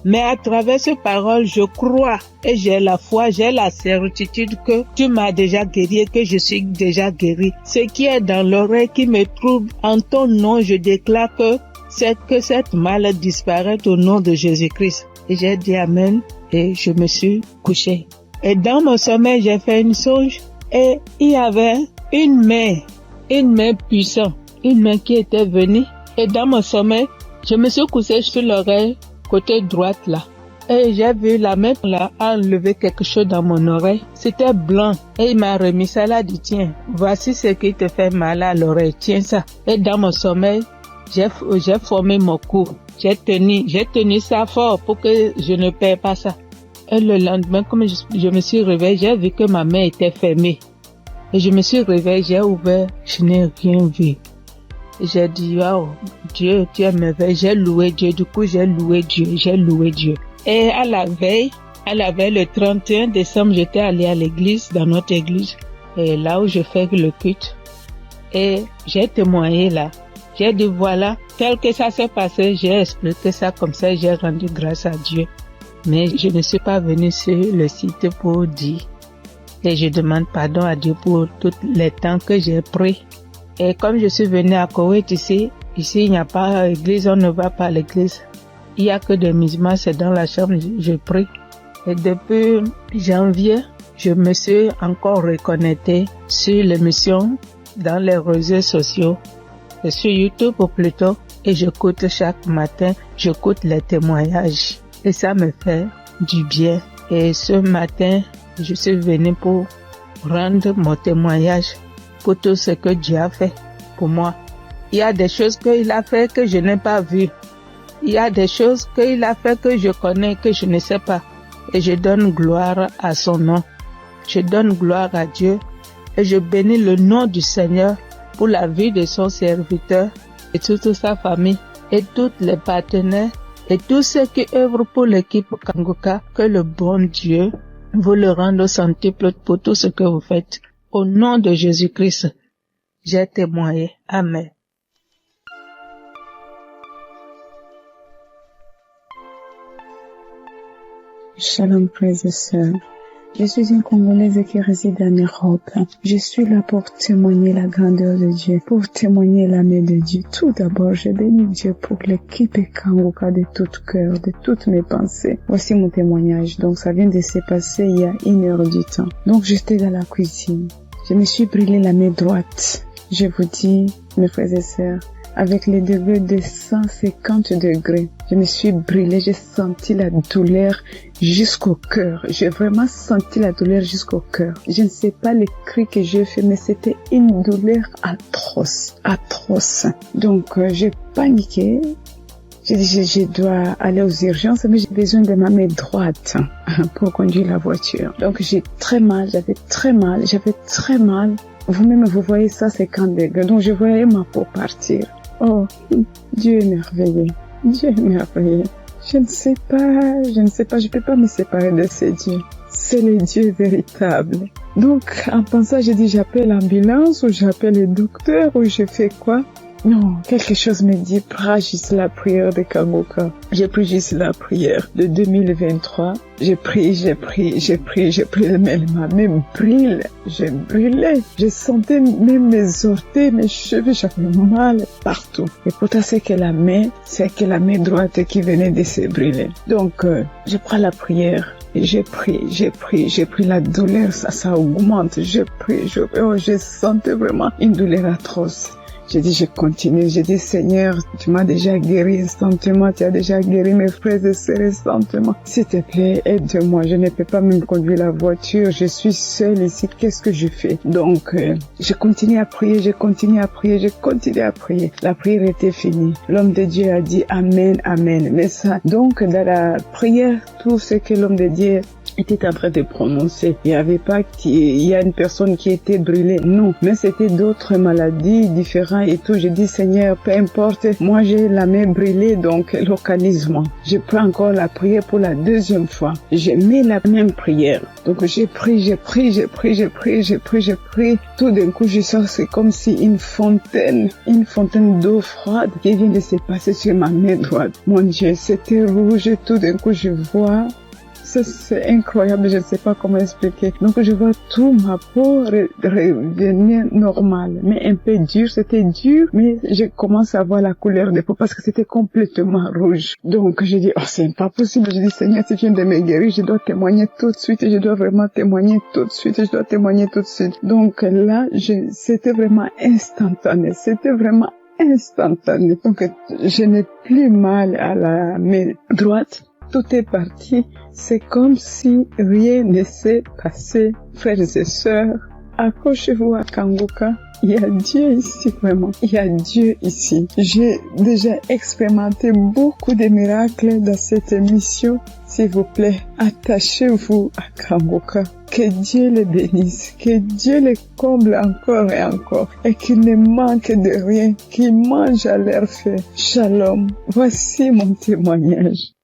Mais à travers ces paroles, je crois et j'ai la foi, j'ai la certitude que tu m'as déjà guéri et que je suis déjà guéri. Ce qui est dans l'oreille qui me trouble, en ton nom, je déclare que cette maladie disparaît au nom de Jésus-Christ. Et j'ai dit Amen et je me suis couché. Et dans mon sommeil, j'ai fait une songe Et il y avait une main puissante, une main qui était venue. Et dans mon sommeil, je me suis couché sur l'oreille, côté droite là. Et j'ai vu la main là enlever quelque chose dans mon oreille. C'était blanc. Et il m'a remis ça là, dit tiens, voici ce qui te fait mal à l'oreille, tiens ça. Et dans mon sommeil, j'ai formé mon cou. J'ai tenu ça fort pour que je ne perds pas ça. Et le lendemain, comme je me suis réveillée, j'ai vu que ma main était fermée. Et je me suis réveillée, j'ai ouvert, je n'ai rien vu. J'ai dit, wow, Dieu, tu es merveilleux. J'ai loué Dieu, du coup j'ai loué Dieu. Et à la veille, le 31 décembre, j'étais allée à l'église, dans notre église, et là où je fais le culte. Et j'ai témoigné là. J'ai dit voilà, tel que ça s'est passé, j'ai expliqué ça comme ça, j'ai rendu grâce à Dieu. Mais je ne suis pas venue sur le site pour dire. Et je demande pardon à Dieu pour tous les temps que j'ai pris. Et comme je suis venue à Koweït ici il n'y a pas d'église, on ne va pas à l'église. Il n'y a que des musulmans, c'est dans la chambre, je prie. Et depuis janvier, je me suis encore reconnectée sur l'émission dans les réseaux sociaux. Sur YouTube ou plutôt, et j'écoute chaque matin, j'écoute les témoignages et ça me fait du bien. Et ce matin, je suis venue pour rendre mon témoignage pour tout ce que Dieu a fait pour moi. Il y a des choses qu'il a fait que je n'ai pas vues. Il y a des choses qu'il a fait que je connais, que je ne sais pas. Et je donne gloire à son nom. Je donne gloire à Dieu et je bénis le nom du Seigneur pour la vie de son serviteur et toute sa famille et tous les partenaires et tous ceux qui œuvrent pour l'équipe Kanguka. Que le bon Dieu vous le rende au centuple pour tout ce que vous faites. Au nom de Jésus-Christ, j'ai témoigné. Amen. Shalom, frères et sœurs. Je suis une Congolaise qui réside en Europe. Je suis là pour témoigner la grandeur de Dieu, pour témoigner la main de Dieu. Tout d'abord, je bénis Dieu pour l'équipe Kanguka de tout cœur, de toutes mes pensées. Voici mon témoignage. Donc, ça vient de se passer il y a 1 heure du temps. Donc, j'étais dans la cuisine. Je me suis brûlé la main droite. Je vous dis, mes frères et sœurs, avec les degrés de 150 degrés. Je me suis brûlée, j'ai senti la douleur jusqu'au cœur. J'ai vraiment senti la douleur jusqu'au cœur. Je ne sais pas les cris que j'ai fait, mais c'était une douleur atroce. Donc, j'ai paniqué. J'ai dit, je dois aller aux urgences, mais j'ai besoin de ma main droite pour conduire la voiture. Donc, j'avais très mal. Vous-même, vous voyez ça, 50 degrés. Donc, je voyais ma peau partir. Oh, Dieu est merveilleux. Je ne sais pas, je peux pas me séparer de ce Dieu. C'est le Dieu véritable. Donc, en pensant, j'ai dit, j'appelle l'ambulance ou j'appelle le docteur ou je fais quoi? Non, quelque chose me dit, prends juste la prière de Kanguka. J'ai pris juste la prière de 2023. J'ai pris, mais ma main brûle. Je brûlais. Je sentais même mes orteils, mes cheveux, j'avais mal partout. Et pourtant, c'est que la main droite qui venait de se brûler. Donc, je prends la prière. J'ai pris la douleur, ça augmente. Je sentais vraiment une douleur atroce. J'ai dit, je continue. J'ai dit, Seigneur, tu m'as déjà guéri instantanément. Tu as déjà guéri mes frères et sœurs instantanément. S'il te plaît, aide-moi. Je ne peux pas même conduire la voiture. Je suis seule ici. Qu'est-ce que je fais? Donc, je continue à prier. La prière était finie. L'homme de Dieu a dit Amen, Amen. Mais ça, donc, dans la prière, tout ce que l'homme de Dieu était en train de prononcer. Il n'y avait pas il y a une personne qui était brûlée. Non. Mais c'était d'autres maladies différentes et tout. Je dis, Seigneur, peu importe. Moi, j'ai la main brûlée, donc localise-moi. Je prends encore la prière pour la deuxième fois. Je mets la même prière. Donc, j'ai pris. Tout d'un coup, je sens, c'est comme si une fontaine d'eau froide qui vient de se passer sur ma main droite. Mon Dieu, c'était rouge. Tout d'un coup, je vois C'est incroyable, je ne sais pas comment expliquer. Donc je vois tout ma peau revenir normale, mais un peu dur, c'était dur, mais je commence à voir la couleur des peaux parce que c'était complètement rouge. Donc je dis, oh c'est pas possible, je dis Seigneur, si tu viens de me guérir, je dois témoigner tout de suite, je dois vraiment témoigner tout de suite, je dois témoigner tout de suite. Donc là, c'était vraiment instantané, Donc je n'ai plus mal à la main droite. Tout est parti. C'est comme si rien ne s'est passé. Frères et sœurs, accrochez-vous à Kanguka. Il y a Dieu ici, vraiment. Il y a Dieu ici. J'ai déjà expérimenté beaucoup de miracles dans cette émission. S'il vous plaît, attachez-vous à Kanguka. Que Dieu les bénisse, que Dieu les comble encore et encore, et qu'il ne manque de rien, qu'il mange à leur faim. Shalom. Voici mon témoignage.